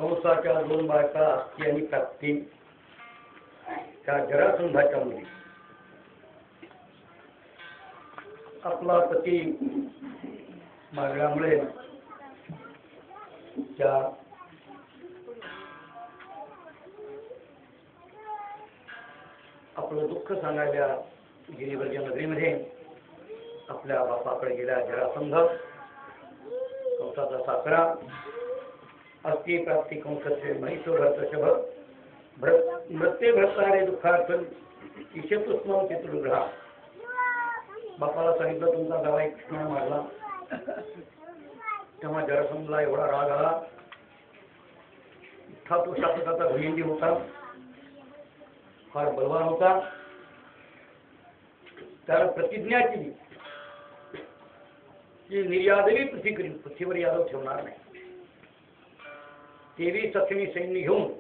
कंसाच्या दोन बायका अस्ती आणि प्राप्ती त्या जरासंधाच्या मुली. आपला पती मारल्यामुळे त्या आपलं दुःख सांगायला गिरीवरच्या नगरीमध्ये आपल्या बापाकडे गेला जरासंध. कंसाचा सासरा अस्ति प्राप्ती कंसचे महिषो भरतशभ मृत्ये भरतारे दुःखार्थ ईशतुस्मम चित्रग्रहा. बापाला सांगितलं तुमचा जावाई कृष्ण मारला. तेव्हा जरासंधला एवढा राग आला. तो शासकाचा भयंती होता, फार बलवान होता. त्याला प्रतिज्ञा केली की निर्यादवी पृथ्वीवर यादव ठेवणार नाही. 23 सखमी सैन्य घेऊन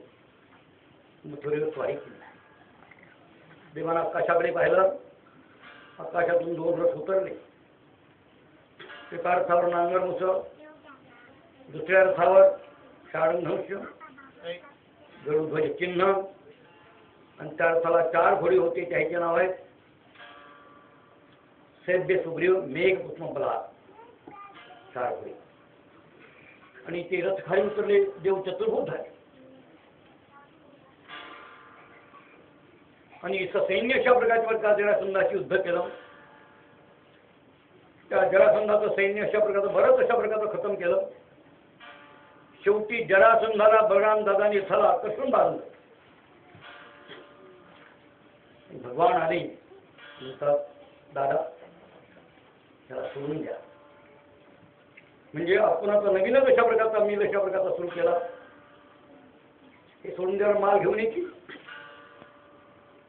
मथुरेवर स्वारी केली. देवानं आकाशाकडे पाहिलं. आकाशातून 2 रथ उतरले. एका रथावर नांगर मुसळ, दुसऱ्या रथावर शाळंधनुष्य, गरुध्वज चिन्ह, आणि त्या रथाला 4 घोडे होते. त्याचे नाव आहे सैद्य सुग्रीव मेघ पुष्म बलहार. 4 घोडे. आणि ते रथ खाली उतरले. देव चतुर्भुज झाले आणि सैन्य अशा प्रकारच्या जरासंधाशी युद्ध केलं. त्या जरासंधाचं सैन्य अशा प्रकारचं बरंच अशा प्रकारचं खतम केलं. शेवटी जरासंधाला बलराम दादाने थला कसून बांधलं. भगवान आले म्हणतात दादा त्याला सोडून द्या. म्हणजे आपण आता नवीनच अशा प्रकारचा मील अशा प्रकारचा सुरू केला. हे सोडून द्यावर माल घेऊन यायची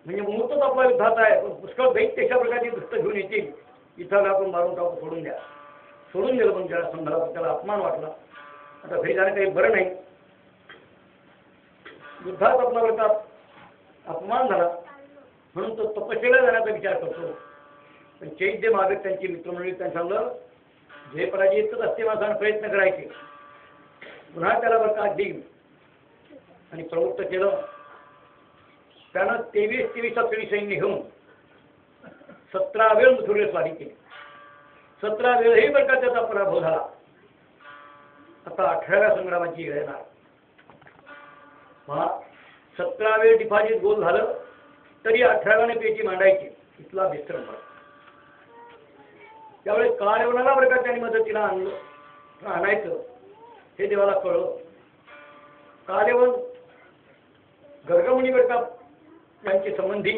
म्हणजे मुहूर्तच आपला युद्धात आहे. पण पुष्कळ दैत्य अशा प्रकारची दुष्ट घेऊन येतील. इथं आपण मारून टाकू, सोडून द्या. सोडून दिलं. पण जरासंधाला त्याला अपमान वाटला. आता घरी जाणं काही बरं नाही. युद्धात आपला वर्षात अपमान झाला म्हणून तो तपश्चर्या जाण्याचा विचार करतो. पण चैद्य मागत त्यांची मित्रमंडळी त्यांना सांगलं जे पराजित असते माणसाने प्रयत्न करायचे. पुन्हा त्याला बरं का देईल आणि प्रवृत्त केलं. त्यानं 23 सखमी सैन्य घेऊन 17 वेळ मथुरेवर स्वारी केली. 17 वेळही बरं का त्याचा पराभव झाला. आता 18व्या संग्रामाची वेळ येणार. पहा 17 वेळ डिपॉझिट गोल झालं तरी 18व्याने पेची मांडायची. इथला विश्रम पडला. त्यावेळेस काळयवनाला बरं का त्यांनी मदतीला आणलं आणायचं हे देवाला कळलं. काळयवन गर्गमुनी बरं का त्यांचे संबंधी.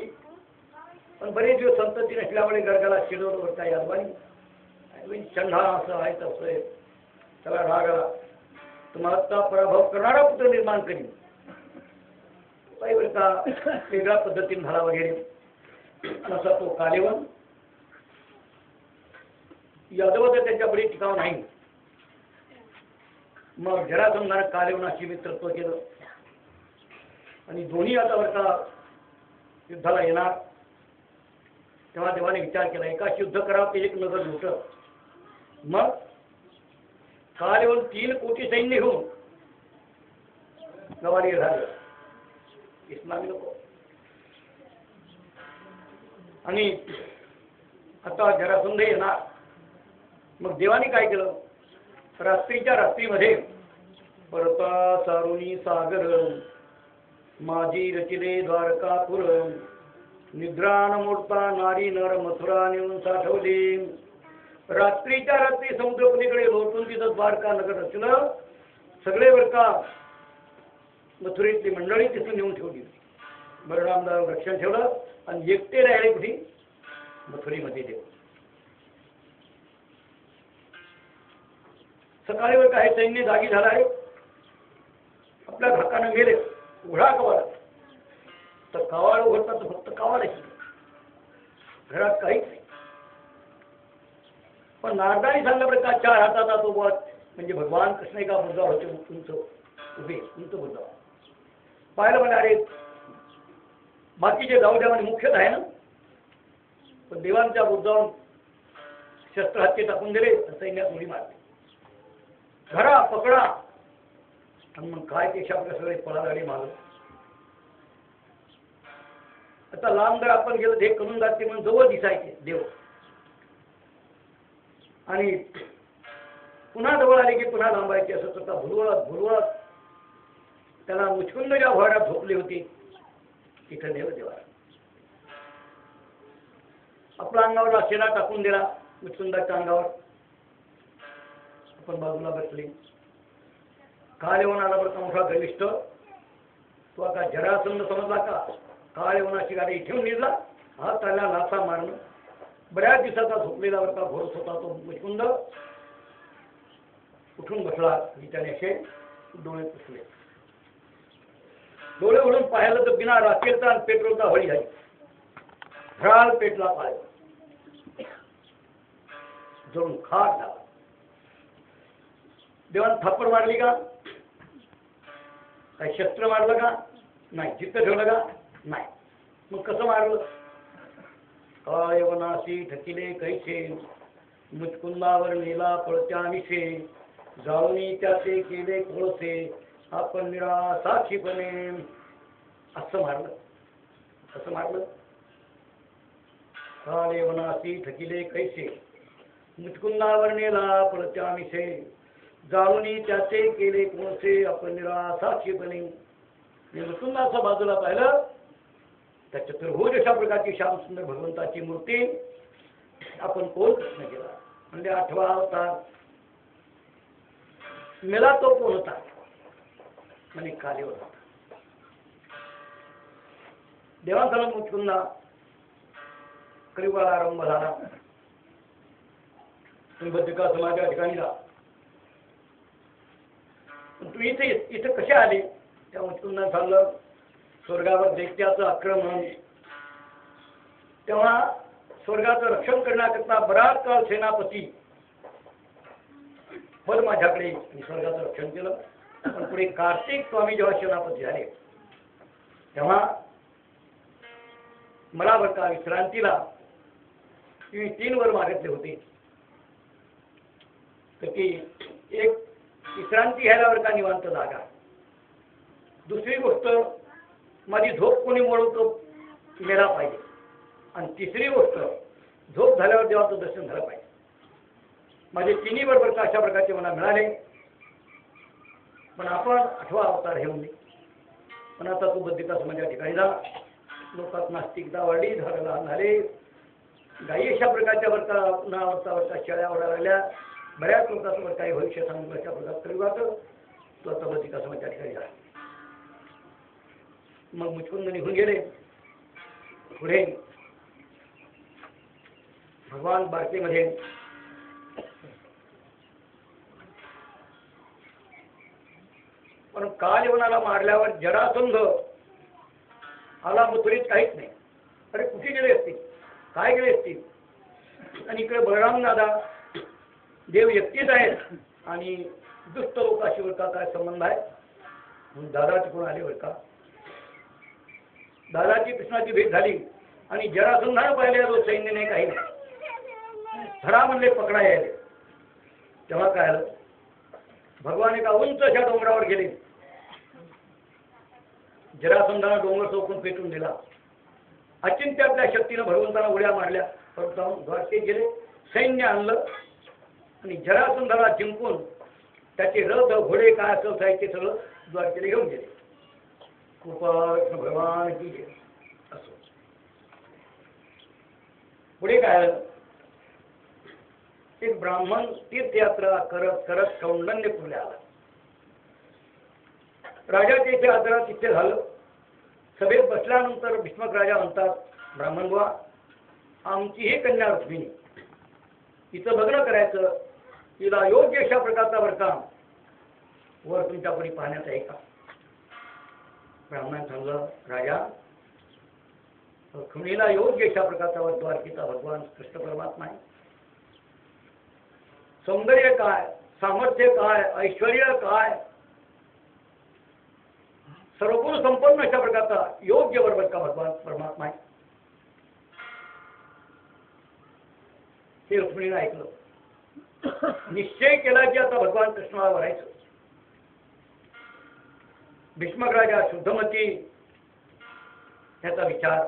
पण बरेच दिवस संतती नसल्यामुळे गर्गाला शिरवलं बरं का यादवानी. चंढा असं आहे तसं आहे. त्याला राग आला. तुम्हाला पराभव करणारा पुत्र निर्माण करीन. बरं का वेगळ्या पद्धतीने झाला वगैरे असा तो कालेवन. यादवाचं त्यांच्याकडे टिकाव नाही. मग जरासंधानं कालेवनाशी मित्रत्व केलं आणि दोन्ही आता बरं का युद्धाला येणार. तेव्हा देवाने विचार केला एकाशी युद्ध करावं ते एक नगर लुटं. मग कालेवन 3 कोटी सैन्य घेऊन गवारीवर झालं. इस्लामी लोक. आणि आता जरासंध येणार. मग देवाने काय केलं. रात्रीच्या रात्रीमध्ये परता सारुणी सागर माझी रचिले द्वारकापुर निद्रान मूर्ता नारी नर मथुरा नेऊन साठवली. रात्रीच्या रात्री समुद्रपलीकडे लोटून तिथं द्वारका नगर रचलं. सगळे बरं का मथुरेतली मंडळी तिथून नेऊन ठेवली. बलरामदार रक्षण ठेवलं आणि एकटे राहिले कुठे मथुरेमध्ये. देव सकाळी बरं काही सैन्य जागी झाला आहे. आपल्या धाकानं गेले उघडा कवाड. तर कवाड उघडतात तर फक्त कवाड आहे. घरात काहीच नाही. पण नारदाने सांगलं बरं का 4 हाताचा तो वत म्हणजे भगवान कृष्ण एका बुद्धावर होते. उंच उभे उंच बुद्धावर पाहिलं म्हणजे अरे बाकीचे जाऊ द्या म्हणजे मुख्यच आहे ना. पण देवांच्या बुद्धावर शस्त्र हाती टाकून दिले तर सैन्यात उडी मारली. घरा पकडा आणि मग काय पेक्षा आपल्या सगळे पळाला मागं. आता लांब जर आपण गेलो हे करून जाते म्हणून जवळ दिसायचे देव, आणि पुन्हा जवळ आले की पुन्हा लांबायचे. असं स्वतः भुलवत भुलवत त्याला मुचकुंद ज्या भोवऱ्यात झोपले होते तिथं देवा आपला अंगावर शेणा टाकून दिला. मुचकुंदाच्या अंगावर आपण बाजूला बसले. काळ येऊन आला बरं का मोठा गरिष्ठ. तो आता जरासंध समजला का? काळ येऊनाची गाडी ठेवून निघला. हा त्याला लाथा मारणं. बऱ्याच दिवसाचा झोपलेला बरं का घोरत होता तो मुचकुंद. उठून बसला आणि त्याने असे डोळे पुसले. डोळे उडून पाहिलं तर बिना राखेलचा आणि पेट्रोलचा होळी झाली. धडाल पेटला पाय, जळून खाट झाला. देवान थापड मारली का? काही शस्त्र मारलं का? नाही. चित्त ठेवलं का? नाही. मग कसं मारलं? काय वनाशी ठकिले कैसे, मुचकुंदावर नेला पळत्या मिसे, जाऊनी त्याचे केले कोळसे, आपण निरासाक्षीपणे. असं मारलं. कसं मारलं? काळे वनाशी ठकिले कैसे, मुचकुंदावर नेला पळत्या मिसे, जाऊनी त्याचे केले कोळसे, आपण निरासाक्षीपणे. मुचकुंदाच्या बाजूला पाहिलं त्या चतुर्भुज अशा प्रकारची श्याम सुंदर भगवंताची मूर्ती. आपण कोण प्रश्न केला म्हणजे 8वा अवतार. मेला तो कोण होता? म्हणजे कालीवर होता. देवांचा मुचकुंदा कलियुगाला आरंभ झाला. तुम्ही बद्रिका समाजा ठिकाणी जा. तुम्ही इथे कसे आले? त्या मुचकुंदा झालं स्वर्गावर दैत्याचं आक्रमण. तेव्हा स्वर्गाचं रक्षण करण्याकरता बराच काळ सेनापती बल माझ्याकडे स्वर्गाचं रक्षण केलं. पण पुढे कार्तिक स्वामी जेव्हा सेनापती झाले तेव्हा मला बरं का विश्रांतीला तुम्ही 3 वर मागितले होते. तर ती एक विश्रांती घ्यायला बरं का निवांत जागा. दुसरी गोष्ट माझी झोप कोणी मोडवतो मेला पाहिजे. आणि तिसरी गोष्ट झोप झाल्यावर देवाचं दर्शन झालं पाहिजे. माझे 3ही बरोबर अशा प्रकारचे मला मिळाले. पण आपण 8वा अवतार घेऊन दे. पण आता तू बद्रिका समाजा ठिकाणी जा. लोकात नास्तिकता वाढली, झाडं लहान झाले, गायी अशा प्रकारच्या बरका पुन्हा शेळ्या ओढा लागल्या. बऱ्याच लोकांचं बरं काही भविष्य सांगून अशा प्रकार करू. तू आता बद्रिका समाजा ठिकाणी जा. मग मुचकुंद निघून गेले. पुढे भगवान बारकेमध्ये पण काल येवनाला मारल्यावर जरासंध आला मथुरीत काहीच नाही. अरे कुठे गेले असतील, काय गेले असतील? आणि इकडे बलराम दादा देव एकटीच आहेत आणि दुष्ट लोकाशी बरं काय संबंध आहे? म्हणून दादा तिकडून आले बरं का. दादाची कृष्णाची भेट झाली आणि जरासंधानं पाहिले सैन्य नाही, काही नाही. धडा म्हणले पकडा यायले. तेव्हा काय आलं? भगवान एका उंच अशा डोंगरावर गेले. जरासंधानं डोंगर चौकून पेटून दिला. अचिंत्य आपल्या शक्तीनं भगवंताला उड्या मारल्या. परत जाऊन द्वारकेत गेले. सैन्य आणलं आणि जरासंधाला जिंकून त्याचे रथ घोडे काय असेल साहित्य सगळं द्वारकेला घेऊन गेले. कृपा भगवान की जय. असो. पुढे काय? एक ब्राह्मण तीर्थयात्रा करत करत कौंडण्यपूरला आला. राजाच्या इथे आदरात तिथे झालं. सभेत बसल्यानंतर भीष्मक राजा म्हणतात, ब्राह्मण बुवा, आमची ही कन्या रुक्मिणी, तिचं लग्न करायचं, तिला योग्य अशा प्रकारचा वरदान वर तुमच्याकडे पाहण्यात आहे का? ब्राह्मण सांगलं, राजा, रुक्मिणीला योग्य अशा प्रकारचा वर द्वारकेचा भगवान कृष्ण परमात्मा आहे. सौंदर्य काय, सामर्थ्य काय, ऐश्वर्य काय, सर्वगुण संपन्न अशा प्रकारचा योग्य वर का भगवान परमात्मा आहे. हे रुक्मिणीने ऐकलं. निश्चय केला की आता भगवान कृष्णाला वरायचं. भीष्मक राजा शुद्धमती त्याचा विचार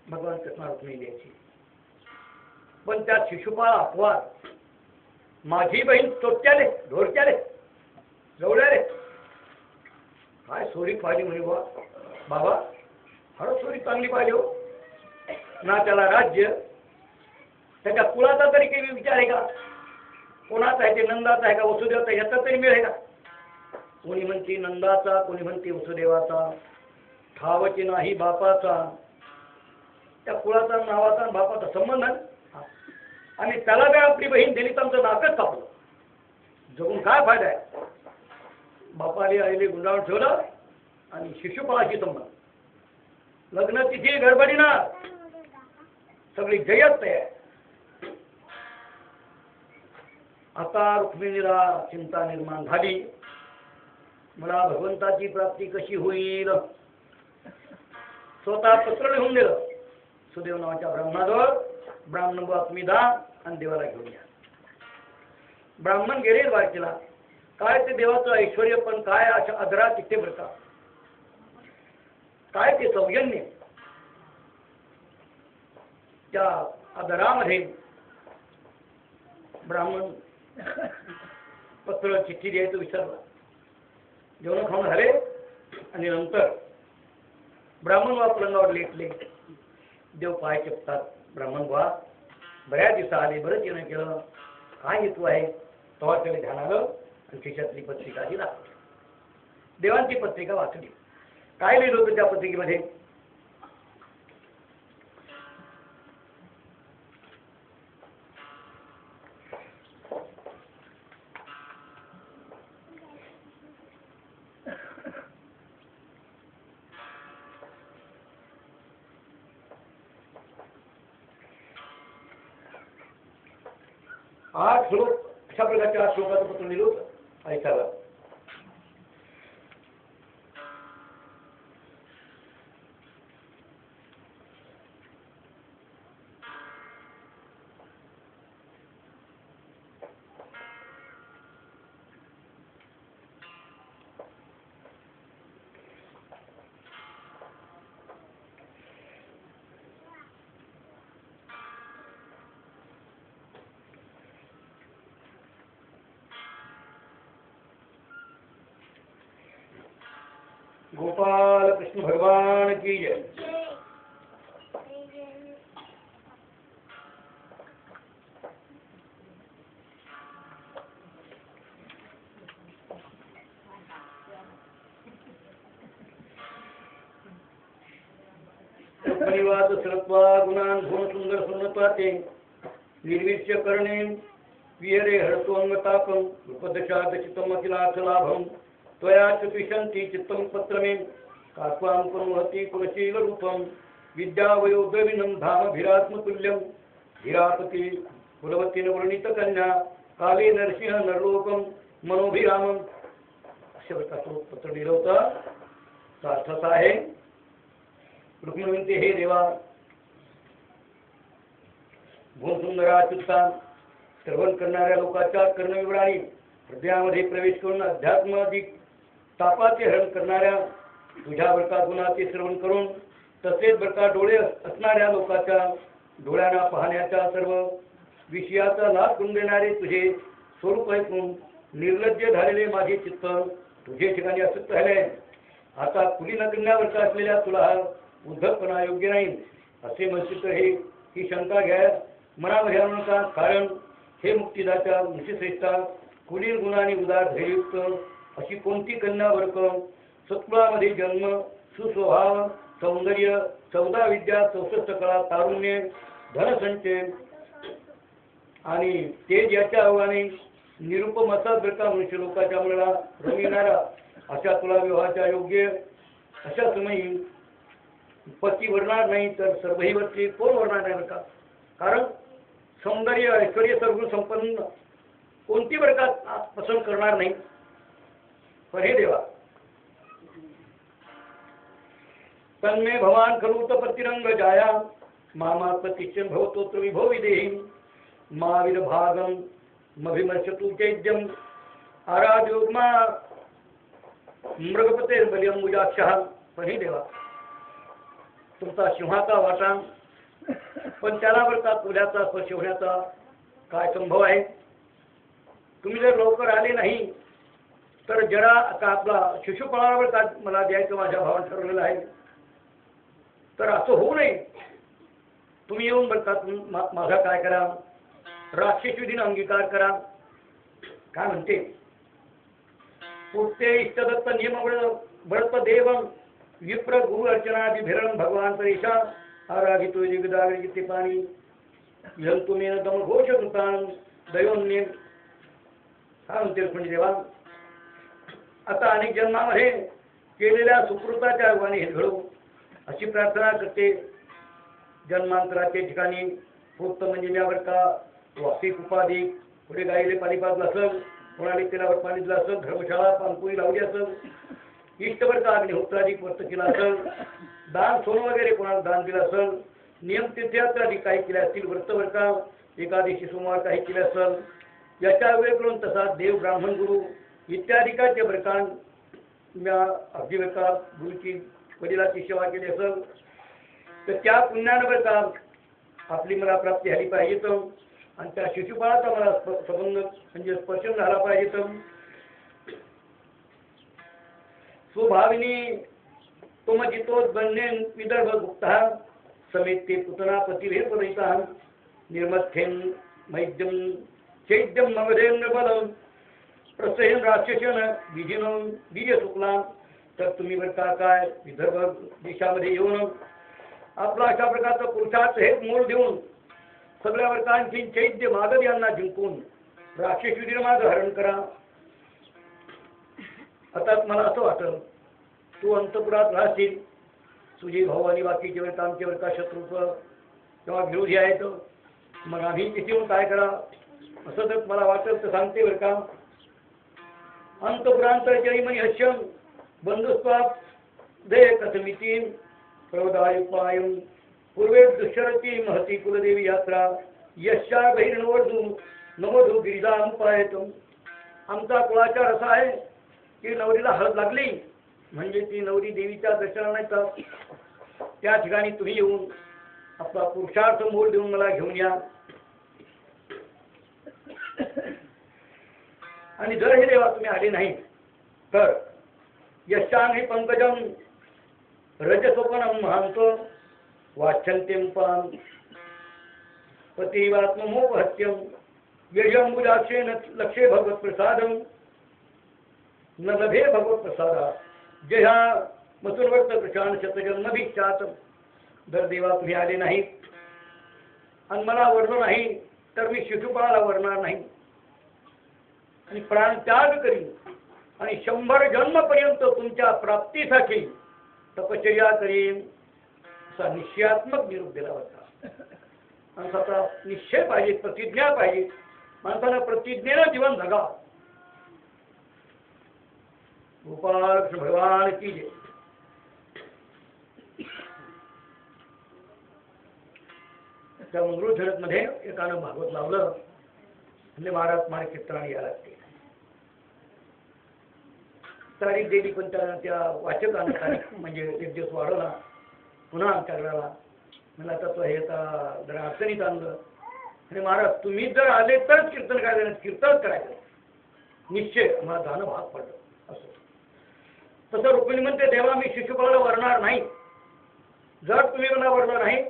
भगवान कृष्णा रुक्मिणी द्यायची. पण त्या शिशुपाळ अपवाद माझी बहीण चोट्याले ढोरक्याले जवळ्याले काय सोरी पाहिली म्हणे बाबा हळद सोरी चांगली पाहिली हो ना. त्याला राज्य त्याच्या कुळाचा तरी काही विचार आहे का? कोणाचा आहे ते? नंदाचा आहे का वसुदेवाचा? याचा तरी मिळेल का? कोणी म्हणते नंदाचा, कोणी म्हणते वसुदेवाचा. ठावची नाही बापाचा. त्या कुळाचा नावाचा बापाचा संबंध आहे. आणि त्याला काय आपली बहीण दिली तर आमचं नाकच कापलं. जगून काय फायदा आहे? बापाने आईने गुंडाळून ठेवलं आणि शिशुपाळाशी संबंध. लग्न तिथे गडबडीनं सगळी जयत तयार. आता रुक्मिणीला चिंता निर्माण झाली. मला भगवंताची प्राप्ती कशी होईल? स्वतः पत्र लिहून दिलं सुदेव नावाच्या ब्राह्मणाजवळ. ब्राह्मण बुवा तुम्ही जा आणि देवाला घेऊन या. ब्राह्मण गेले द्वारकेला. काय ते देवाचं ऐश्वर्य, पण काय अशा आदरा तिथे बरं का. काय ते सौजन्य त्या आदरामध्ये. ब्राह्मण पत्र चिठ्ठी द्यायचं विचारलं. जेवण खाऊन झाले आणि नंतर ब्राह्मण वा पलंगावर लेटले. देव पाय चपतात. ब्राह्मण वा बऱ्याच दिवसा आले, बरंच येणं केलं, काय हेतू आहे? तेव्हा त्याला ध्यान आलं आणि खिशातली पत्रिका दिला. देवांची पत्रिका वाचली. काय लिहिलं होतं त्या पत्रिकेमध्ये? आठ श्लोक, अशा प्रकारच्या 8 श्लोकाचं पत्र लिहिलं होतं. ऐकायला गोपाल कृष्ण भगवान की जय. परिवाद सरत्वा गुणान भुवन सुंदर सुन्नत्वाते निर्विश्य करणे विहरे हरतोन्मतापम उपदशात चित्तमतिलाथ लाभम त्वया चुतिशन्ति चित्तं पत्रमे कात्वां कुर्वति कुलशील रूपं विद्यावयोधविनं धामभिरात्मतुल्यं धीरापति कुलवतीन वर्णित कन्या काले नरसिंह नरलोकं मनोभिरामं. अशा प्रकारचं पत्र लिहिलं होतं. अर्थ आहे रुक्मिणी म्हणते, हे देवा भूसुंदरा चित्ता श्रवण करणाऱ्या लोकांच्या कर्णविवराळी हृदयामध्ये प्रवेश करून अध्यात्माधिक तापाचे हरण करणाऱ्या तुझ्या बरका गुणाचे श्रवण करून तसेच बरका डोळे असणाऱ्या लोकांच्या डोळ्यांना पाहण्याच्या सर्व विषयाचा लाभ करून देणारे तुझे स्वरूप ऐकून निर्लज्ज झालेले माझे चित्त तुझे ठिकाणी असत राहिले. आता कुली न करण्यावरचा असलेल्या तुला उद्धटपणा योग्य नाही असे म्हणशील तर ही शंका घ्या मनामध्ये आणू नका. कारण हे मुक्तिदात्या मुशीश्रेष्ठा कुलीन गुणाने उदार धैर्युक्त अशी कोणती कन्या वर्क सत्कुळामध्ये जन्म सुस्वभाव सौंदर्य 14 विद्या 64 कला तारुण्य धनसंचय आणि तेज याच्या अवगाने निरुपम असा बरका मनुष्य लोकांच्या मुळाला रमिणारा अशा तुला विवाहाच्या योग्य अशा समयी पती वरणार नाही तर सर्वही वरती कोण वरणार नाही बरका. कारण सौंदर्य ऐश्वर्य सर्व संपन्न कोणती बरका पसंत करणार नाही. पण हे देवा तन्मे भवान खलूत प्रतिरंग जाया मामा प्रतिष्ठन भवतोत्र विभो विदेही महावीर भागम मभिमर्शतु चैद्यम आराध्योग्मा मृगपते बलिअंबुजाक्षः, पण हे देवा तुमचा सिंहाचा वाटा, पण त्याला बरं का तुझ्याचा स्पर्श होण्याचा काय संभव आहे? तुम्ही जर लवकर आले नाही तर जरा आता आपला शिशुपाळावर का मला द्यायचं माझ्या भावानं ठरवलेलं आहे, तर असं होऊ नये. तुम्ही येऊन बरं का माझा काय करा, राक्षस विधीनं अंगीकार करा. काय म्हणते, पुढते इष्टदत्त नियम बळप देवं विप्र गुरु अर्चनाभिभिरण भगवान परेशा आराधितो जगदागरिते पाणी यंतुमेन दम घोष कृतान दैवन्य. काय म्हणते रुक्मिणी देवा, आता अनेक जन्मामध्ये केलेल्या सुकृताच्या योगाने हे घडो अशी प्रार्थना करते. जन्मांतराच्या ठिकाणी पूक्त म्हणजे यावर का वार्षिक उपाधी, पुढे गायले पाणी पाजलं असेल, कोणाला तेलावर पाणी दिलं असेल, धर्मशाळा पानपुरी लावली असेल, इष्टवर का अग्निहोत्राधिक वर्त केला असेल, दान सोनं वगैरे कोणाला दान दिलं असेल, नियम तीर्थयात्राधिक काही केले असतील, व्रतवर का एकादशी सोमवार काही केले असेल, याच्या वेळ करून तसा देव ब्राह्मण गुरु इत्यादिकाचे बरकान अगदी बरका गुरुची वडिलाची सेवा केली असेल तर त्या पुण्यानं बरं का आपली मला प्राप्ती झाली पाहिजे. तर आणि त्या शिशुपाळाचा मला संबंध म्हणजे स्पर्शन झाला पाहिजे. तर स्वभाविनी तुमजितोद्बन्ने विदर्भ गुप्ता समेत ते पुतना पतिभेर पदिता निर्मथ्यन मैद्यम चैद्यम मगधेंद्र बलम प्रसयन राक्षसन विजिनम बीज सुकला. तर तुम्ही बरं का काय विदर्भ देशामध्ये येऊन आपला अशा प्रकारचा पुरुषार्थ हे मोल देऊन सगळ्या वर्गांची चैद्य मागध यांना जिंकून राक्षस विधीनं माझं हरण करा. आता मला असं वाटलं तू अंतपुरात राहशील, तुझे भाऊ आणि बाकीचे वर्ग आमचे वर्ग शत्रुत्व किंवा विरोधी आहेत, मग आम्ही तिथे येऊन काय करा असं जर मला वाटेल तर सांगते बरं का. अंतपुरांतरचरी मनी हस्यम बंधुस्वाप दे कथमिती प्रवदायुपायम पूर्वे दुष्शरती महती कुलदेवी यात्रा यशा बहिर्णवर्धू नवधू गिरिजामुपायतम. आमचा कुळाचार असा आहे की नवरीला हळद लागली म्हणजे ती नवरी देवीच्या दर्शनाला त्या ठिकाणी तुम्ही येऊन आपला पुरुषार्थ मोल देऊन मला घेऊन या. आणि जर हे देवा तुम्ही आले नाही तर यशान हे पंकजम रजसोपनम महांतो वाच्छन्त्यं पान पतिवात्ममोपहत्यं यजंबुजाक्षेन लक्षे भगवत प्रसादम न लभे भगवत प्रसादा जया मथुरवर्त प्रशांत शतजन्मभिक्षात. जर देवा तुम्ही आले नाही आणि मला वरलो नाही तर मी शिशुपाळाला वरणार नाही आणि प्राणत्याग करीन आणि 100 जन्मपर्यंत तुमच्या प्राप्तीसाठी तपश्चर्या करीन असा निश्चयात्मक निरोप दिला होता. माणसाचा निश्चय पाहिजे, प्रतिज्ञा पाहिजे. माणसाला प्रतिज्ञेनं जीवन जगा. गोपाळ कृष्ण भगवान की जय. त्या मंगळूर शरद मध्ये एकानं भागवत लावलं म्हणजे महाराज मारे कीर्तनाने या लागते तारीख दिली, पण त्या वाचकानं तारीख म्हणजे एक दिवस वाढवला. पुन्हा आमच्याकडला मला आता तो हे आता जरा अडचणीत आणलं आणि महाराज तुम्ही जर आले तरच कीर्तन करायचं, कीर्तनच करायचं निश्चय मला जाणं भाग पडलं. असं तसं रुक्मिणी म्हणते देवा मी शिशुपाळाला वरणार नाही. जर तुम्ही मला वरणार नाही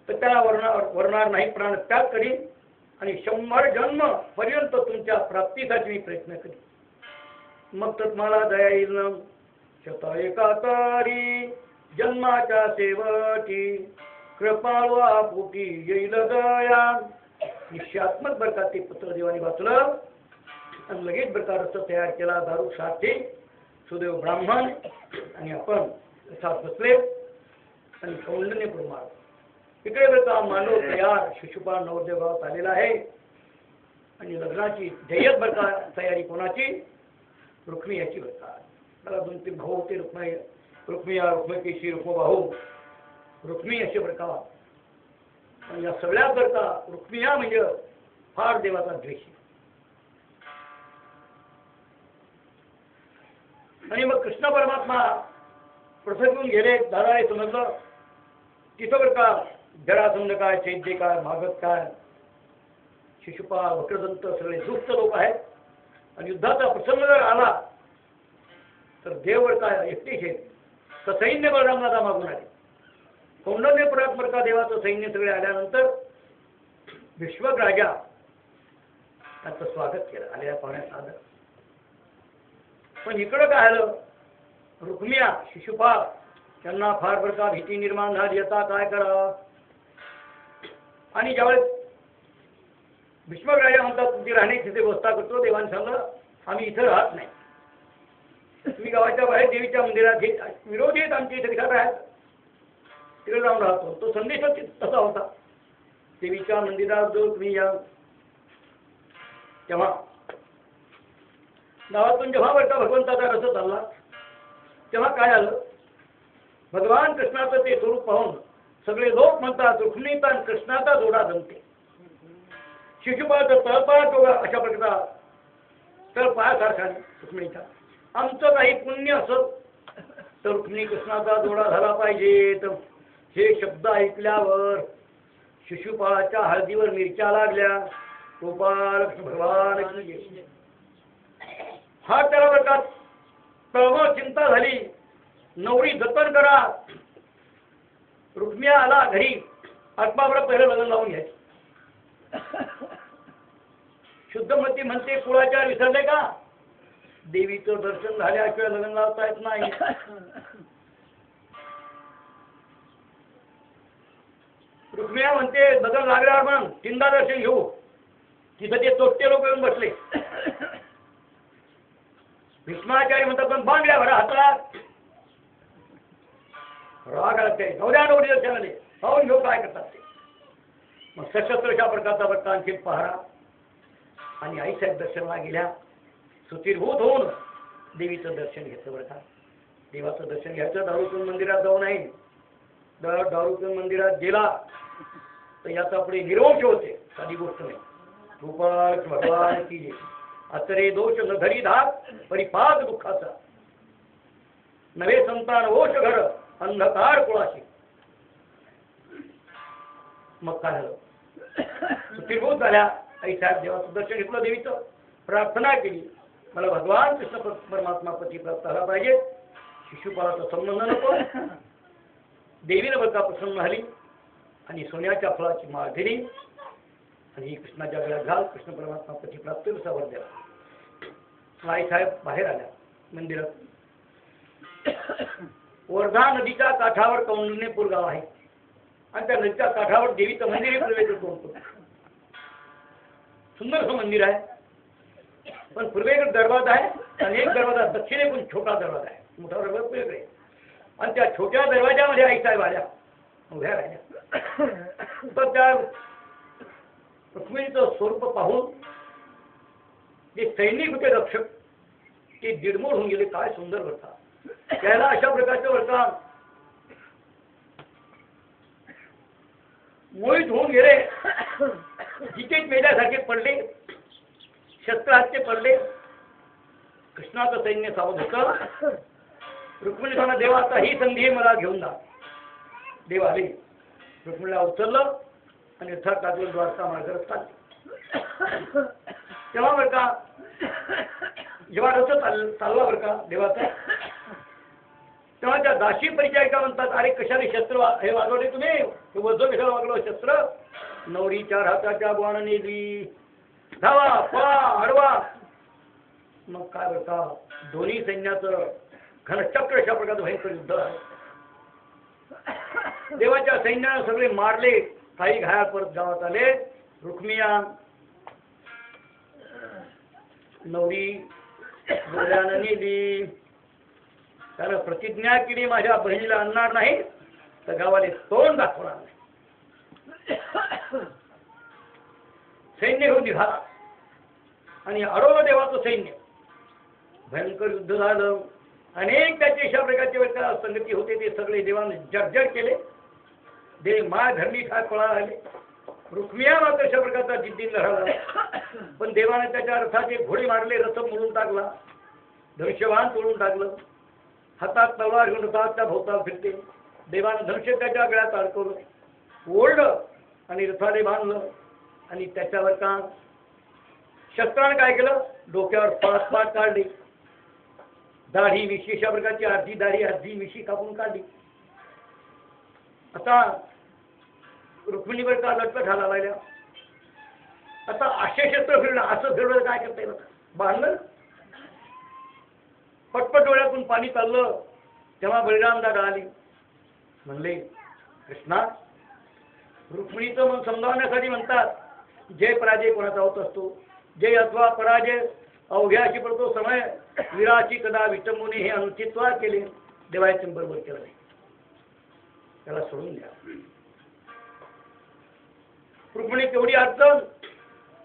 तर त्याला वरणार नाही, प्राण त्याग करीन आणि 100 जन्म पर्यंत तुमच्या प्राप्तीसाठी मी प्रयत्न करीन. मग तर मला दया येईल ना. शता एकातारी जन्माच्या सेवटी कृपाळवा पोटी येईल दया. निश्चयात्मक बरका ते पत्र देवाने वाचलं आणि लगेच बरका रस तयार केला. दारू साठी सुदैव ब्राह्मण आणि आपण साथ बसले आणि कौंडण्य प्रमाण इकडे बरका मानव तयार शिशुपाळ नवरदेव गावात आलेला आहे आणि लग्नाची जय्यत बरका तयारी कोणाची? रुक्मी याची बरका. मला 2-3 भाऊ होते रुक्मिया रुक्मकेशी रुक्मबाहू रुक्मी असे बरका. या सगळ्या बरका रुक्मिया म्हणजे फार देवाचा द्वेष. आणि मग कृष्ण परमात्मा प्रसंगून गेले. दादा हे समजलं. तिथं बरं का जरासंध काय, चैत्य काय, मागत काय, शिशुपाल, वक्रदंत सगळे दुष्ट लोक आहेत. आणि युद्धाचा प्रसंग जर आला तर देव काय एकटीच आहे. तर सैन्य बलरामनाथा मागून आले. कौंडण्यपुरात बरं का देवाचं सैन्य सगळे आल्यानंतर विश्वक राजा त्यांचं स्वागत केलं आलेल्या पाहण्यात आलं. पण इकडं काय आलं, रुक्मिया शिशुपाल त्यांना फार बरं का भीती निर्माण झाली. आता काय करा. आणि ज्यावेळेस भीष्मक राजा म्हणतात तुमची राहण्याची तिथे व्यवस्था करतो. देवाने सांगलं आम्ही इथं राहत नाही, तुम्ही गावाच्या बाहेर देवीच्या मंदिरात विरोधी आहेत आमच्या इथे राहत, तिकडे जाऊन राहतो. तो संदेश तसा होता. देवीच्या मंदिरात जो तुम्ही या तेव्हा गावातून जेव्हा बरं का भगवंताचा रस चालला तेव्हा काय आलं, भगवान कृष्णाचं ते स्वरूप पाहून सगळे लोक म्हणतात रुक्मिणीचा आणि कृष्णाचा जोडा जमते. शिशुपाळाचा तळपाळ जोडा अशा प्रकारचा तळपायासारखा रुक्मिणीचा. आमचं काही पुण्य असत तर रुक्मिणी कृष्णाचा जोडा झाला पाहिजे. तर हे शब्द ऐकल्यावर शिशुपाळाच्या हळदीवर मिरच्या लागल्या. गोपाल भगवान हा त्याला बरं तळमळ चिंता झाली. नवरी जतन करा. रुक्मिया आला घरी. आत्मावर पहिलं लग्न लावून घ्यायचं. शुद्धमती म्हणते कुळाचार विसरले का. देवीचं दर्शन झाल्याशिवाय लग्न लावता येत नाही. रुक्मिया म्हणते लग्न लागल्यावर मग तीनदा दर्शन घेऊ. तिथं ते तोट्टे लोक येऊन बसले. भीष्माचार्य म्हणतात पण बांगड्या भरा हातात. राग आला नवऱ्या नवरी दर्शनाने पाहून घेऊ काय करतात ते. मग सशस्त्र अशा प्रकारचा बरं आणखी पहारा. आणि आईसाहेब दर्शनाला गेल्या. सुतीर्भूत होऊन देवीचं दर्शन घेतलं बरं का. देवाचं दर्शन घ्यायचं. दारुकुंड मंदिरात जाऊ नये. दारुकुंड मंदिरात गेला तर याचा पुढे निरवंश होते. साधी गोष्ट नाही. गोपाल भगवान की जय. अतरे दोष न धरी धाक परिपाक दुःखाचा. नवे संतान ओष घर अंधकार कुळाशी. मग काय झालं, सुतीर्भूत झाल्या. आई साहेब देवाचं दर्शन घेतलं. देवीचं प्रार्थना केली मला भगवान कृष्ण परमात्मा पती प्राप्त झाला पाहिजे. शिशुपाळाचा संबंध नको. देवीनं बघा प्रसन्न झाली आणि सोन्याच्या फळाची माळ दिली आणि कृष्णाच्या गळ्यात घाल. कृष्ण परमात्मा पती प्राप्त सवर द्या. आई साहेब बाहेर आल्या मंदिरात. वर्धा नदीच्या काठावर कौंडण्यपूर गाव आहे आणि त्या नदीच्या काठावर देवीचं मंदिर प्रवेश होतो. सुंदरसं मंदिर आहे. पण पूर्वेकडे दरवाजा आहे आणि एक दरवाजा दक्षिणेकडून छोटा दरवाजा आहे. मोठा दरवाजा पूर्वेकडे. आणि त्या छोट्या दरवाजामध्ये आई साहेब आल्या उभ्या राहिल्या. तर त्या रुक्मिणीचं स्वरूप पाहून जे सैनिक होते रक्षक ते दिडमोड होऊन गेले. काय सुंदर वर्ता. त्याला अशा प्रकारचं वर्ता मोहित होऊन गेले. जिथे मेल्यासारखे पडले. शस्त्रास्त्रे पडले. कृष्णाचं सैन्य सावध होतं. रुक्मिणी म्हणा देवा आता ही संधी मला घेऊन जा. देव आले. रुक्मिणीला उचललं आणि रथात टाकून द्वारका मार्गावर चालले. तेव्हा बरं का जेव्हा रथ चालला बरं का देवाचा तेव्हा त्या दाशी परिचारिका म्हणतात अरे कशाने शस्त्र हे वागवले तुम्ही. हे वजो कशाला वागलो शस्त्र. नवरी 4 हाताच्या बाण नेली. धावा पळा अडवा. मग काय बरं का दोन्ही सैन्याचं घनचक्र अशा प्रकारचं भयंकर युद्ध आहे. देवाच्या सैन्याने सगळे मारले. काही घायाळ परत गावात आले. रुक्मिया नवरी डोळ्यानं नेली. त्यानं प्रतिज्ञा केली माझ्या बहिणीला आणणार नाही तर गावाले तोंड दाखवणार नाही. सैन्य घेऊन निघाला आणि अडवलं देवाचं सैन्य. भयंकर युद्ध झालं. अनेक त्याचे अशा प्रकारचे संगती होते ते सगळे देवाने जर्जर केले. देव माय धरणी ठाक पळा आले. रुक्मिया मात्र अशा प्रकारचा जिद्दीन लढाला. पण देवाने त्याच्या रथाचे घोडे मारले. रथ मोडून टाकला. धनुष्यबाण तोडून टाकलं. हातात तलवार घेऊन रथाच्या भोवताल फिरते. देवानं धनुष्य त्याच्या गळ्यात अडकवलं, ओढलं आणि रथाने बांधलं. आणि त्याच्यावर का शस्त्राने काय केलं, डोक्यावर पाच काढली. दाढी मिशी अशा प्रकारची अर्धी दाढी अर्धी मिशी कापून काढली. आता रुक्मिणीवर का लटकट घाला लागल्या. आता असे शस्त्र फिरणं, असं फिरवलं काय करता येईल, बांधलं. पटपट डोळ्यातून पाणी चाललं. तेव्हा बळीराम दादा आली. म्हणले, कृष्णा, रुक्मिणीचं मन समजावण्यासाठी म्हणतात, जय पराजय कोणाचा होत असतो. जय अथवा पराजय अवघ्याशी पडतो समय, वीराची कदा विटंबुनी हे अनुचितवार केले. देवायचं बरोबर केलं नाही, त्याला सोडून द्या. रुक्मिणी केवढी अडचण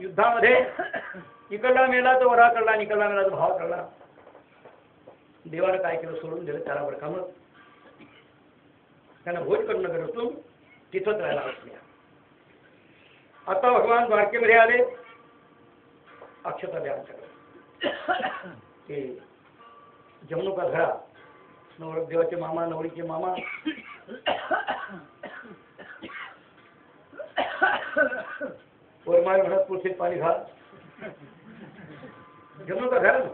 युद्धामध्ये. इकडला मेला तर वरा कडला, निकडला मेला तर भाव कडला. देवानं काय केलं, सोडून दिलं त्याला बरकामत. त्यांना भोज करणं घरातून तिथंच राहायला बसल्या. आता भगवान द्वारकेमध्ये आले. अक्षता द्या आमच्याकडे. ते जमनुका घरा, देवाचे मामा, नवरीचे मामा. वरमाय म्हणत पुढचे पाणी घाल. जमनुका घरा ना.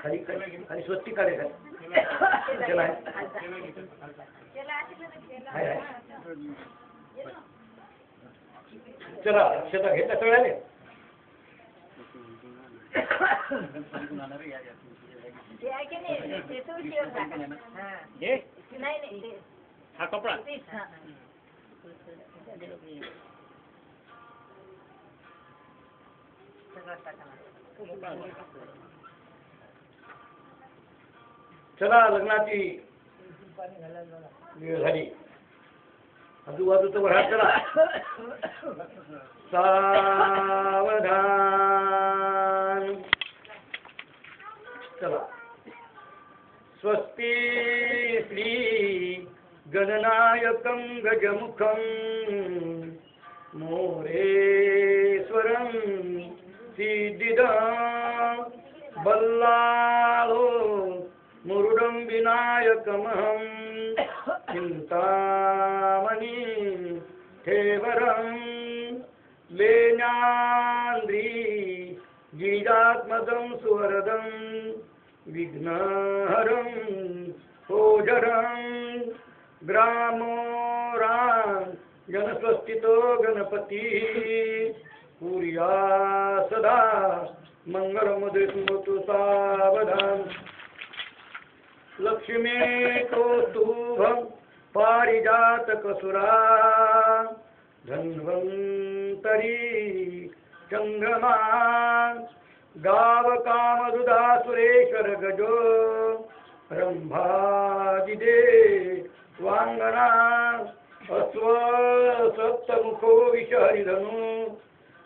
खाली खाली स्वस्ती काढे काय चला अक्षता घेतल्या सगळ्याने. हा कपडा चला लग्नाची वेळ झाली. आजूबाजूचं भरात चला. सावधान. चला. स्वस्ति श्री गणनायकं गजमुखं मोरेश्वरं सिद्धिदं बल्लालो मुरुडं विनायकमहं चिन्तामणि ठेवरं लेण्यान्द्री गिरिजात्मजं सुवरदं विघ्नहरं ओजरं ग्रामोरां जनस्वस्थितो गणपति कुर्या सदा मंगलमुदितु सावधान. लक्ष्मी कौस्तुभं पारिजातकसुरा धन्वन्तरी चन्द्रमा गावकामदुधा सुरेश्वर गजो रंभादिदे वांगना अश्व सप्तमुखो विषहरिधनु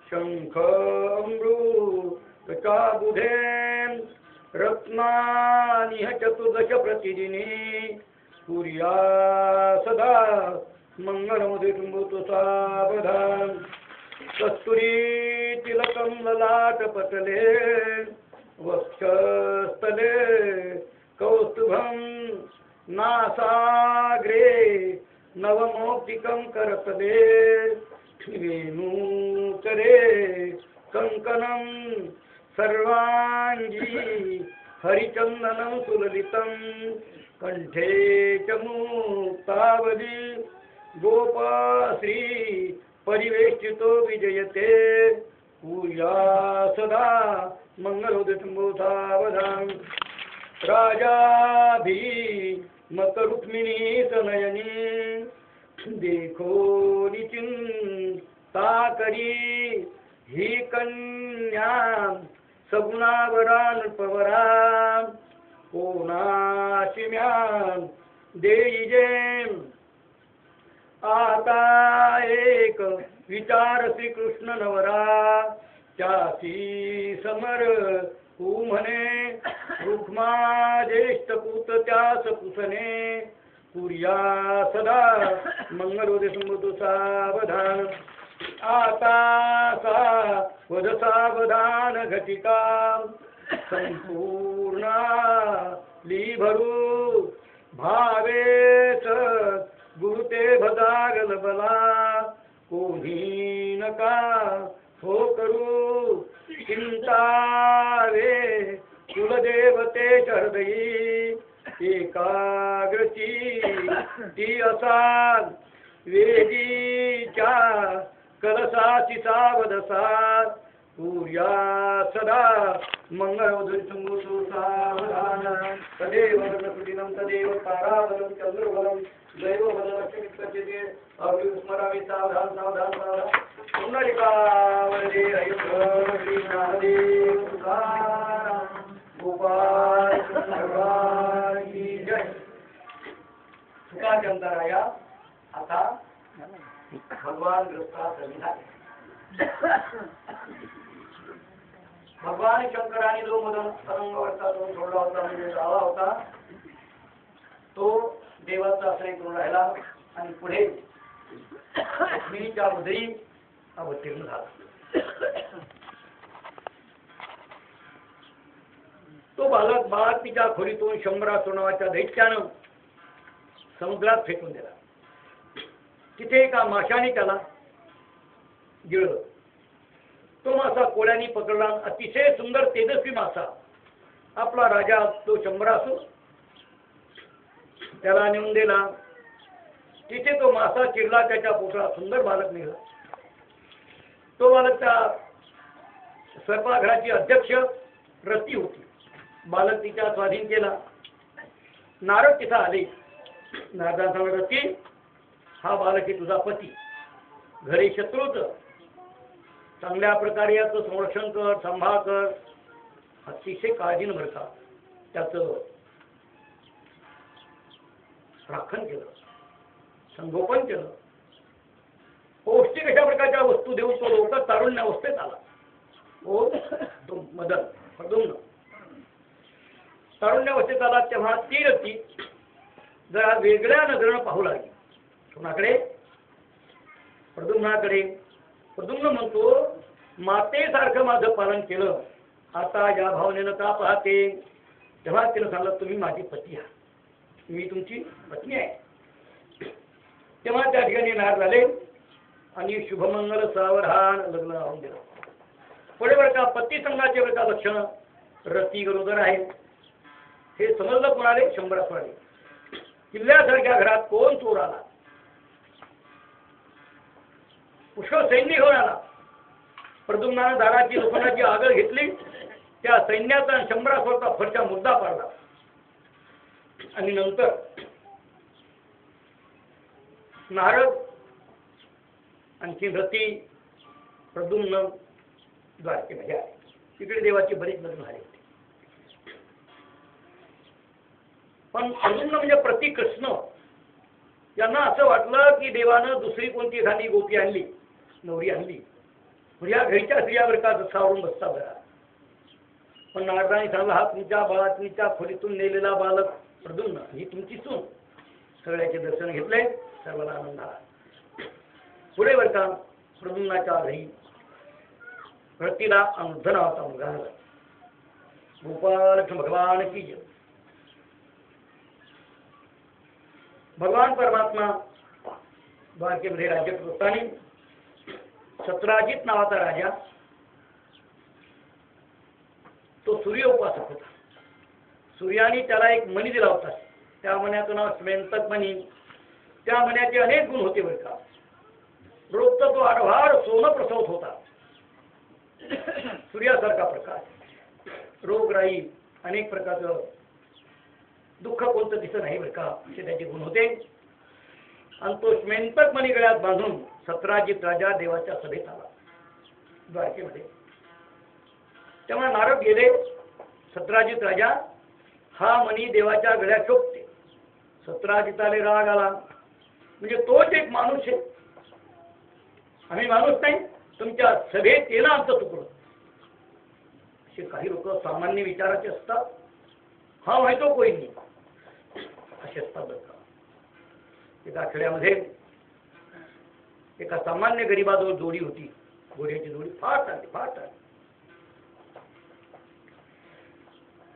शंख अमृतचाबुधे रत्नानि चतुर्दश प्रतिदिनी कुर्या सदा मंगलमुदितु सावधान. कस्तुरी तिलकं ललाटपटले वक्षस्थले कौस्तुभं नासाग्रे नवमौक्तिकं करतले वेणुकरे कंकणं सर्वांगी हरिचन्दनं सुललितं कंठे च मुक्तावली गोपश्री परिवेष्टितो विजयते पूजा सदा मंगलोदितुं सावधान. राजाभी मत रुक्मिणी तनयनी देखो निचिंता करी ही कन्या सगुणावरा नृपवरा कोणाशिम्यां देईजे. आता एक विचार श्रीकृष्ण नवरा त्यासी समर तू म्हणे रुक्मा ज्येष्ठ पुत त्यास पुसणे कुर्या पूर्या सदा मंगलोदय समृद्ध सावधान आता वद सावधान घटिका संपूर्णा लिभरू भावेश गुरुते भदागल बला कोणी नका हो करू चिंता रे कुलदेवते हृदयी एकाग्रची ती असाल वेदीच्या कलसाची सावधसार पूर्या सदा मंगळोदय समृद्धो सावधान तदेव वदनकुटिनं तदेव ताराबलं चंद्रबलं दैवबललक्ष्मीप्रत्यते अभिस्मरामि सावधान सावधान सावधान पुंडलिकावरदे हरिप्रभु श्रीनाथदेव तुकाराम गोपाल भगवान की जय. तुकाराम राया आता भगवान ग्रस्तास झाले. भगवान शंकराने जो मदन तरंगावरचा जो सोडला होता म्हणजे आला होता तो देवाचा आश्रय करून राहिला आणि पुढे लक्ष्मीच्या हृदयी अवतीर्ण झाला. तो बालक तिच्या खोलीतून शंभरासुर नावाच्या दैत्यानं समुद्रात फेकून दिला. तिथे एका माशाने त्याला गिळलं. तो मासा कोळ्याने पकडला. अतिशय सुंदर तेजस्वी मासा आपला राजा तो शंभरासुर त्याला नेऊन दिला. तिथे तो मासा चिरला. त्याच्या पोटात सुंदर बालक निघाला. तो बालक त्या स्वयंपाकघराची अध्यक्ष रती होती. बालक तिच्या स्वाधीन केला. नारद तिथं आले. नारदांना सांगितलं रती हा बालक आहे तुझा पती. घरी शत्रूच चांगल्या प्रकारे याचं संरक्षण कर, सांभाळ कर. अतिशय काळजीनं बरं का त्याचं राखण केलं, संगोपन केलं. पौष्टिक अशा प्रकारच्या वस्तू देऊन तो लवकर तारुण्यावस्थेत आला. ओ तो मदन प्रद्युम्न तारुण्यावस्थेत आला तेव्हा ती रती जरा वेगळ्या नजरेनं पाहू लागली. कोणाकडे? प्रद्युम्नाकडे. प्रद्युम्न म्हणतो मातेसारखं माझं पालन केलं, आता या भावनेनं का पाहते? तेव्हा तिनं सांगितलं तुम्ही माझी पती आहात, मी तुमची पत्नी आहे. तेव्हा त्या ठिकाणी नार झाले आणि शुभमंगल सावधान लग्न लावून दिलं. पुढे बरं का पती संघाचे बरं का लक्षण रती गरोदर आहे हे समजलं. कोणाले? शंभरासवाले. किल्ल्यासारख्या घरात कोण चोर आला? पुष्कळ सैन्य घेऊन आला. प्रद्युम्नानं दाराची लोखंडाची आगळ घेतली. त्या सैन्याचा शंभरासवरचा फरचा मुद्दा पाडला आणि नंतर नारद आणखी रती प्रद्युम्न द्वारकेमध्ये आले. तिकडे देवाची बरीच लग्न झाली होती. पण प्रद्युम्न म्हणजे प्रति कृष्ण यांना असं वाटलं की देवानं दुसरी कोणती एखादी गोपी आणली, नवरी आणली, या घरच्या स्त्रियावर का सावरून बसता बरा. पण नारदाने सांगला हा तुमच्या बाळात्मीच्या खोलीतून नेलेला बालक प्रद्युम्न ही तुमची सून. सगळ्याचे दर्शन घेतले. सर्वांना आनंद आला. पुढे बर का प्रद्युम्नाच्या घरी रतीला अनुध नावाचा मुलगा झाला. गोपाल भगवान की जय. भगवान परमात्मा द्वारकेमध्ये राज्य करत असताना सत्राजित नावाचा राजा तो सूर्य उपासक होता. सूर्याने त्याला एक मणी दिला होता. त्या मण्याचं नाव स्मेंतक मणी. त्या मण्याचे अनेक गुण होते बरं का. रोजचा तो आढवार सोनं प्रसवत होता. सूर्यासारखा प्रकाश, रोगराई, अनेक प्रकारचं दुःख कोणतं दिसत नाही बरं का असे त्याचे गुण होते. आणि तो स्मेंतक मणी गळ्यात बांधून सत्राजित राजा देवाच्या सभेत आला द्वारकेमध्ये. तेव्हा नारद गेले. सत्राजित राजा हा मणी देवाच्या गळ्यात शोभते. सत्राजिताले राग आला. म्हणजे तोच एक माणूस आहे, आम्ही माणूस नाही, तुमच्या सभेत येणं आमचं तुकडं. असे काही लोक सामान्य विचाराचे असतात. हा माहितो कोई नाही असे असतात बरं का. एका खेड्यामध्ये एका सामान्य गरीबाजवळ जोडी होती. घोड्याची जोडी फार चालली फार चालली.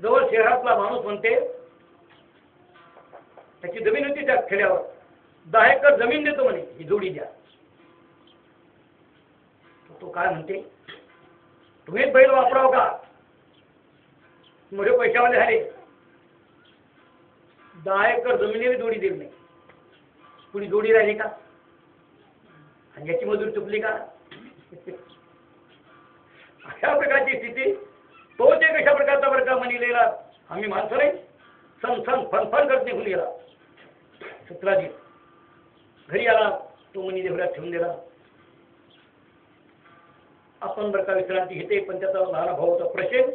जवळ शहरातला माणूस म्हणते त्याची जमीन होती त्या खेड्यावर, 10 एकर जमीन देतो म्हणे, ही जोडी द्या. तो काय म्हणते, तुम्हीच बैल वापराव का, मोठे पैशावाले झाले, 10 एकर जमिनीवर जोडी दिली नाही, कुणी जोडी राहिली का, आणि याची मजूर चुकली का. अशा प्रकारची स्थिती. तोच एक अशा प्रकारचा वर्ग म्हणलेला, आम्ही माणसं नाही, सन सन फनफन करत निघून गेला. सत्राजित घरी आला, तो मनी देवळात ठेवून दिला. आपण बरं का विश्रांती घेते, पण त्याचा लहान भाऊ होता प्रशेन,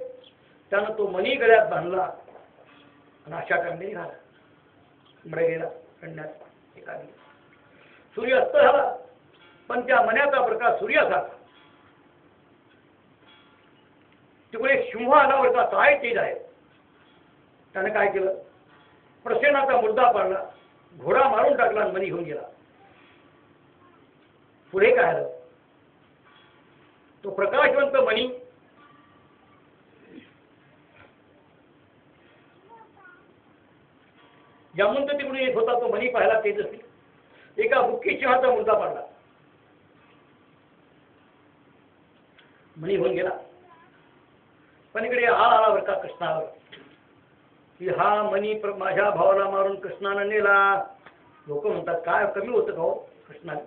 त्यानं तो मनी गळ्यात बांधला आणि अशा कांडे निघाला. मरे गेला कण्यात एखादी. सूर्य अस्त झाला, पण त्या मन्याचा प्रकाश सूर्यासारखा. तिकडे सिंह आला का, काय तेज आहे. त्याने काय केलं, प्रसेनाचा मुर्दा पाडला, घोडा मारून टाकला आणि मनी घेऊन गेला. पुढे काय आलं, तो प्रकाशवंत मणी जामून तर तिकडून येत होता. तो मणी पाहायला तेजस्वी, एका बुक्की सिंहाचा मुर्दा पाडला, मणी होऊन गेला. पण इकडे हा आला बरं का कृष्णावर, की हा मणी माझ्या भावाला मारून कृष्णानं नेला. लोक म्हणतात काय कमी होतं का हो कृष्णाने,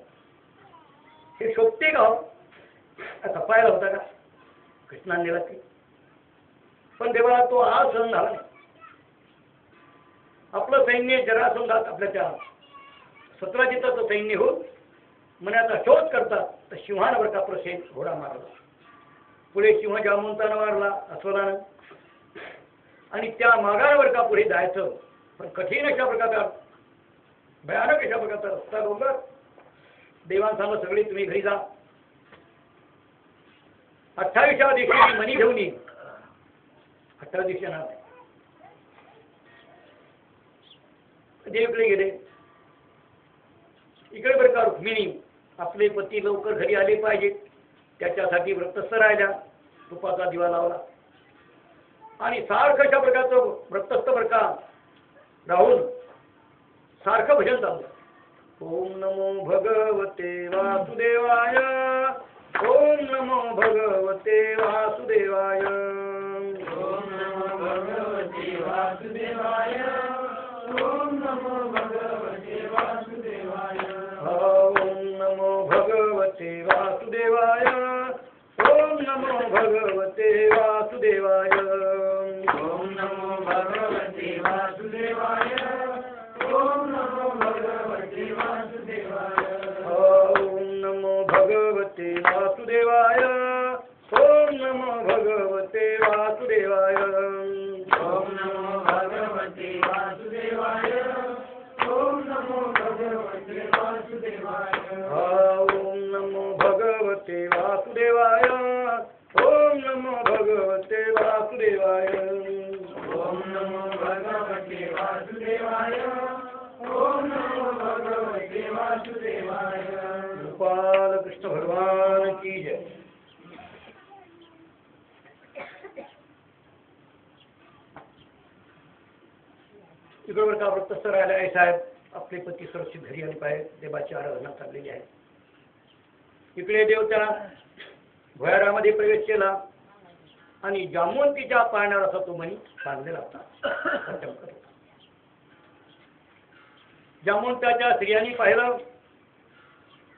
हे शोभते का हो, तपायला होता का कृष्णाने नेला ते. पण देवाला तो आज सहन झाला नाही. आपलं सैन्य जरासंधात आपल्या त्या सत्राजिताचं सैन्य होऊन मनाचा शोध करतात, तर सिंहावर का प्रसेन घोडा मारला. पुढे सिंह जामवंतानं मारला अस्वलानं, आणि त्या मागावर का पुढे जायचं. पण कठीण अशा प्रकारचा, भयानक अशा प्रकारचा रस्ता डोंगर. देवान सांगलं सगळे तुम्ही घरी जा, 28व्या दिवशी मनी घेऊन येईन. 28व्या दिवशी येणार नाही. देवीकडे गेले. इकडे बरं का रुक्मिणी, आपले पती लवकर घरी आले पाहिजे, त्याच्यासाठी व्रतस्थ राहिल्या, तुपाचा दिवा लावला आणि सारखं अशा प्रकारचं व्रतस्थ बरं का राहून सारखं भजन चाललं. ओम नमो भगवते वासुदेवाय, ओम नमो भगवते वासुदेवाय, ओम नमो भगवते वासुदेवाय, ओम नमो भगवते वासुदेवाय, ओम नमो भगवते वासुदेवाय, ओम नमो भगवते वासुदेवाय, ओम नमो भगवते वासुदेवाय, ओम नमो भगवते वासुदेवाय, ओम नमो भगवते वासुदेवाय, ओम नमो भगवते वासुदेवाय, ओम नमो भगवते वासुदेवाय, ओम नमो भगवते वासुदेवाय, ओम नमो भगवते वासुदेवाय, ओम नमो भगवते वासुदेवाय, ओम नमो भगवते वासुदेवाय, ओम नमो भगवते वासुदेवाय. गोपाल कृष्ण भगवान की जय. इकडे का व्रतस्थ राहिले आहे साहेब, आपले पती सुरक्षित घरी आले पाहिजे, देवाची आराधना चाललेली आहे. इकडे देव त्या भुयारामध्ये प्रवेश केला आणि जामवंतीच्या पाण्यावर असा तो मणी बांधलेला होता. जामवंताच्या स्त्रियांनी पाहिलं,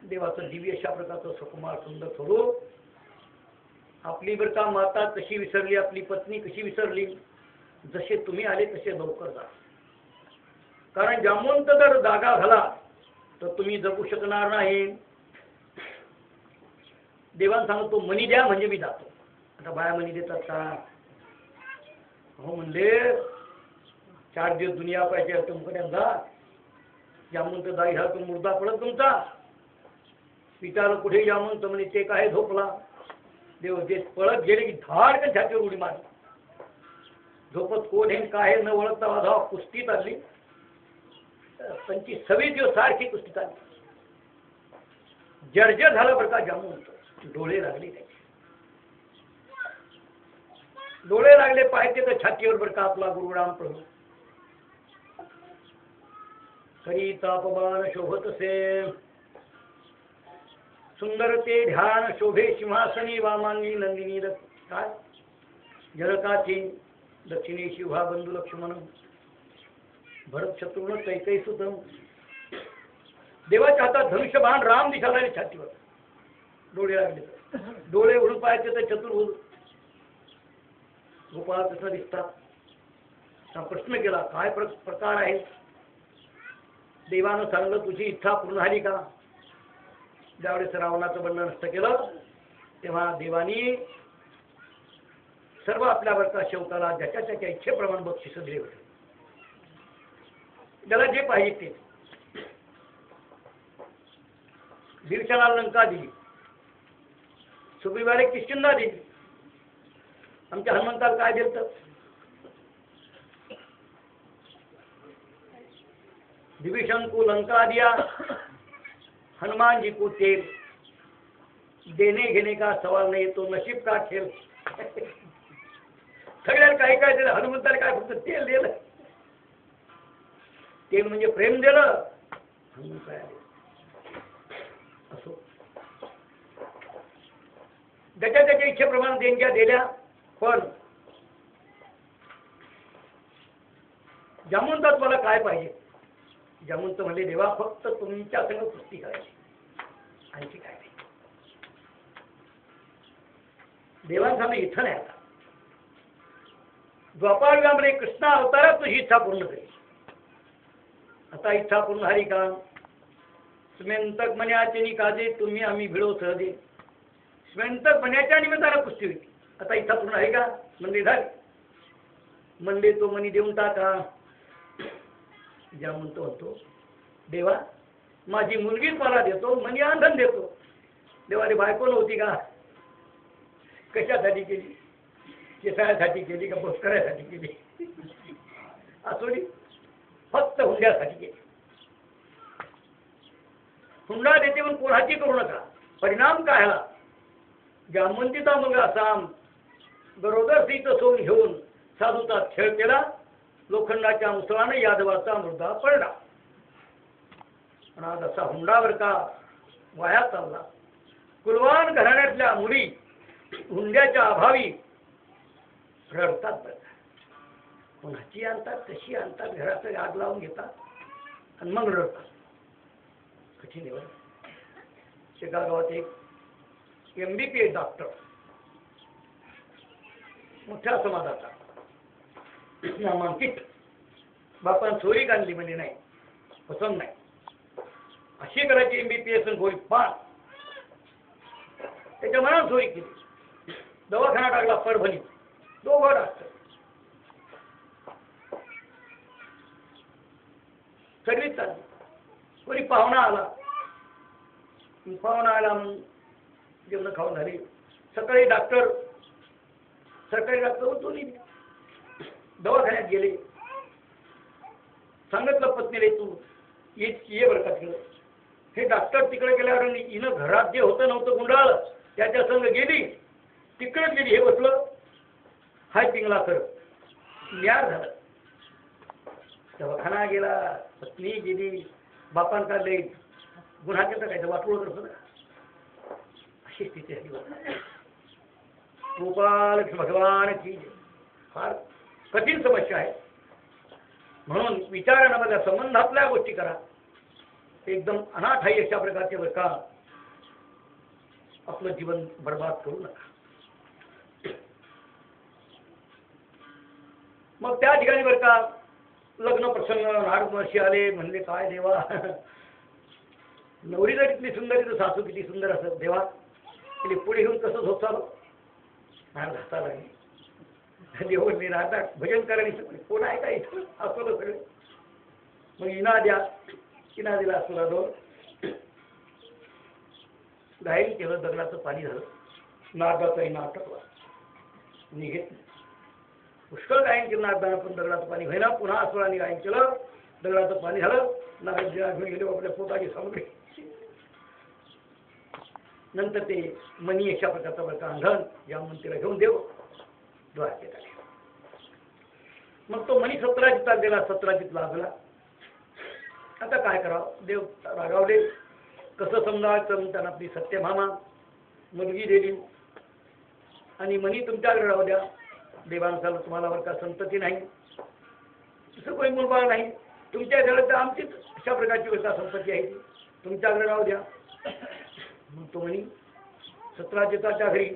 देवाचं दिव्य अशा प्रकारचं सुकुमार सुंदर स्वरूप. आपली बरं का माता कशी विसरली, आपली पत्नी कशी विसरली, जसे तुम्ही आले तसे लवकर जा. कारण जामवंत जर जागा झाला तर तुम्ही जगू शकणार नाही. देवान सांगतो मनी द्या म्हणजे मी जातो. आता बाया मनी देतात का, हो म्हणले 4 दिवस दुनिया पाहिजे तुमकडे. जामवंत जागी झाला तो मुर्दा पडत तुमचा. विचारलं कुठे जामवंत, म्हणे ते काय झोपला. देव जे पळत गेले की धाडकन छातीवर उडी मारली. झोपत कोण हे काय न ओळखता वाधा कुस्तीत आली. 26 दिवस सारखी कुस्ती चालली. जर्जर झाला बरं का जामून. डोळे लागले त्याचे, डोळे लागले. पाहिजे तर छातीवर बरं का आपला गुरुराम प्रभू. करी तापमान शोभत असे सुंदर ते ध्यान शोभे सिंहासनी वामांगी नंदिनी. काय जळकाची दक्षिणेशी उभा बंधू लक्ष्मण भरत शत्रुघ्न कैकई सुतम. देवाच्या हातात धनुष्यबाण राम दिसायला छातीवर. डोळे लागले, डोळे उडून पाहायचे तर चतुर्भुज गोपाळ कृष्ण दिसतात. हा प्रश्न केला, काय प्रकार आहे. देवानं सांगलं तुझी इच्छा पूर्ण झाली का. ज्यावेळेस रावणाचं बंधन नष्ट केलं तेव्हा देवानी सर्व आपल्यावरचा शेवटाला ज्याच्या त्याच्या इच्छेप्रमाणे बक्षीस दिले होते. त्याला जे पाहिजे ते. भीषणाला लंका दिली, सुग्रीवाला किष्किंधा दिली. आमच्या हनुमंताला काय दिलं. विभीषण को लंका दिया, हनुमान जी को तेल. देने घेने का सवाल नाही, तो नशीब का खेळ. सगळ्यांना काही काय दिलं, हनुमंताला काय फक्त तेल दिलं. तेल म्हणजे प्रेम दिलं. हनुमंत असो ज्याच्या त्याच्या इच्छेप्रमाणे देणग्या दिल्या. पण जामवंतात मला काय पाहिजे. जामवंत म्हणले देवा फक्त तुमच्या संग कुस्ती करायची, आणखी काय नाही. देवांना इथं नाही. आता द्वापारयुगामध्ये कृष्ण अवतारात तुझी इच्छा पूर्ण करी. आता इच्छा पूर्ण झाली का. स्मेंतक मन्याचे काजे तुम्ही आम्ही भिडो सहजे. स्मेंतक मन्याच्या निमित्तानं कुस्ती होती. आता इच्छा पूर्ण आहे का. मंदी झाली. मंदी तो मनी देऊन टाका. ज्या म्हणतो देवा माझी मुलगीच मला देतो, मनी आंधन देतो. देवाने बायको नव्हती का. कशासाठी केली. केसाळ्यासाठी केली का बोसकऱ्यासाठी केली. असोली फक्त हुंड्यासाठी केली. हुंडा देते म्हणून कोणाची करू नका. परिणाम काय झाला. जामवंतीचा मुलगा साम गरोदर सीत सोन घेऊन साधूचा खेळ केला. लोखंडाच्या मुसळाने यादवाचा मुर्दा पडला. पण आज असा हुंडावर का वाया चालला. कुलवान घराण्यातल्या मुली हुंड्याच्या अभावी रडतात. कोणाची आणतात, कशी आणतात, घराचं आग लावून घेतात आणि मग रडतात. कठीण आहे. एका गावात एक MBBS डॉक्टर, मोठ्या समाजाचा नामांकित. बापान चोरी काढली म्हणजे नाही, पसंत नाही. अशी करायची MBBS गोळी पान. त्याच्या मनात चोरी केली. दवाखाना टाकला परभणी. दोघं डॉक्टर. सर्विस चालली. कोणी पाहुणा आला. म्हणून जेवण खाऊन झाली. सकाळी डॉक्टर सरकारी डॉक्टर उठून दवाखान्यात गेले. सांगितलं पत्नीला तू ये बरं का तिकडं. हे डॉक्टर तिकडे गेल्यावर हिनं घरात जे होतं नव्हतं गुंडाळ त्याच्या संग गेली. तिकडेच गेली. हे बसलं हाय पिंगला कर. न्यार झालं. दवाखाना गेला. पत्नी गेली. बापान काढले. गुन्हा केला काय वाटवळ करतो ना. अशी स्थिती आहे. गोपाल भगवान की फार कठीण समस्या आहे. म्हणून विचारांमध्ये संबंधातल्या गोष्टी करा. एकदम अनाथ आहे अशा प्रकारचे बरं का. आपलं जीवन बर्बाद करू नका. मग त्या ठिकाणी बरं का लग्न प्रसंग नारद महर्षी आले. म्हणले काय देवा नवरी जर इतली सुंदर तर सासू किती सुंदर असत. देवा तिने पुढे घेऊन कसं झोपचालो. नारद हसा लागले. देव राहतात भजन करायला सगळे कोण आहे का इथं असलं सगळे. मग इना द्या. इना दिला असला दोन गायन केलं. दगडाचं पाणी झालं. नारदाचा इना अटकला. निघेत पुष्कळ गायन केलं नारदानं पण दगडाचं पाणी व्हायला. पुन्हा असुराने गायन केलं. दगडाचं पाणी झालं. नारद घेऊन गेले आपल्या पोटाची सामग्री. नंतर ते मनी अशा प्रकारचा बरं का अंधन या मंत्रीला घेऊन देव द्वारकेत आले. मग तो मनी सत्राजित गेला, सत्राजित लागला. आता काय करावं, देव रागावले. कसं समजावं, त्यांना आपली सत्यभामा मुलगी दिली आणि मनी तुमच्याकडे राहू द्या. देवानुसार तुम्हाला बरं का संतती नाही, दुसरं कोणी मुलबाळ नाही, तुमच्या घरात तर आमचीच अशा प्रकारची बरं का संपत्ती आहे, तुमच्याकडे राहू द्या. मग तो म्हणी सत्राजिताच्या घरी.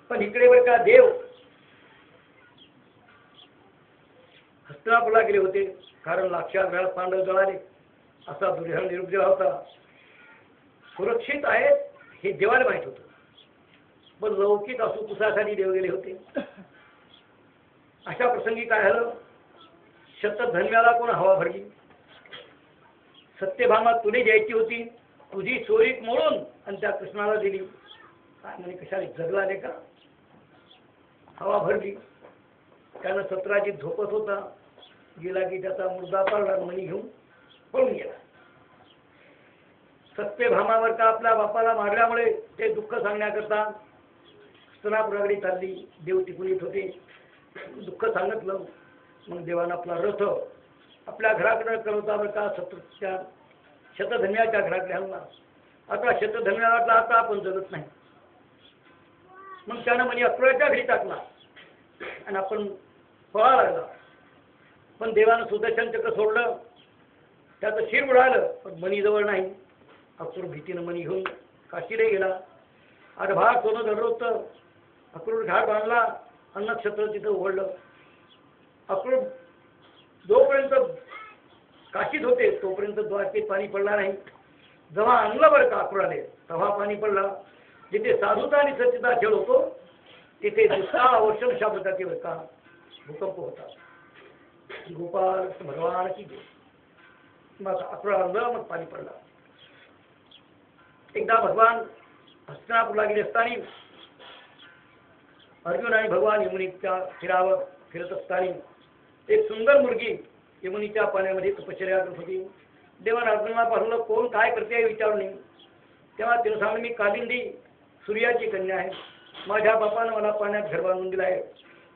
पण इकडे बरं का देव हस्तिनापूरला गेले होते, कारण लाक्षात वेळात पांडव जळाले असा दुर्योधन निरोप दिला होता. सुरक्षित आहेत हे देवाला माहित होतं, पण लौकिक असू कुसासाठी देव गेले होते. अशा प्रसंगी काय झालं, शतधन्याला कोण हवा भरली. सत्यभामा तुने द्यायची होती, तुझी सोयीक मोडून आणि त्या कृष्णाला दिली. काय म्हणे, कशाला जगला नाही का, हवा भरली. त्यानं सत्राजित झोपत होता, गेला की त्याचा मुर्दा पडला, मणी घेऊन पळून गेला. सत्यभामावर का आपल्या बापाला मारल्यामुळे ते दुःख सांगण्याकरता हस्तिनापुराकडे चालली. देव टिकून येत होते, दुःख सांगितलं. मग देवानं आपला रथ आपल्या घराकडे करवता बरं का शत्रूच्या शतधन्याच्या घराकडे आणला. आता शतधन्याला वाटला आता आपण जगत नाही. मग त्यानं म्हणे अक्रूराच्या घरी टाकला आणि आपण पळा लागला. पण देवानं सुदर्शन चक्र सोडलं, त्याचं शिर उडालं, पण मणी जवळ नाही. अक्रूर भीतीनं मणी घेऊन काशीला गेला. आरभार सोनं धरलं होतं. अक्रूर घाट बांधला, अन्नक्षत्र तिथं उघडलं. अक्रूर जोपर्यंत काशीत होते तोपर्यंत द्वारकेत पाणी पडला नाही. जेव्हा आणलं बरं का अक्रूराने तेव्हा पाणी पडला. जिथे साधुता आणि सत्यता खेळ होतो तिथे दुष्काळ वर्षण अशा प्रकारचे बरं का भूकंप होता. गोपाल भगवान की जय. मग अक्रूर आणलं, मग पाणी पडला. एकदा भगवान हस्तिनापूरला गेले असताना अर्जुन आणि भगवान यमुनेच्या तीरावर फिरत असताना एक सुंदर मुलगी यमुनेच्या पाण्यामध्ये तपश्चर्या करत होती. देवानं अर्जुनाला पाठवलं, कोण काय करते विचारू नये. तेव्हा तिनं सांगितलं, मी कालिंदी सूर्याची कन्या आहे, माझ्या बापानं मला पाण्यात घर बांधून दिला आहे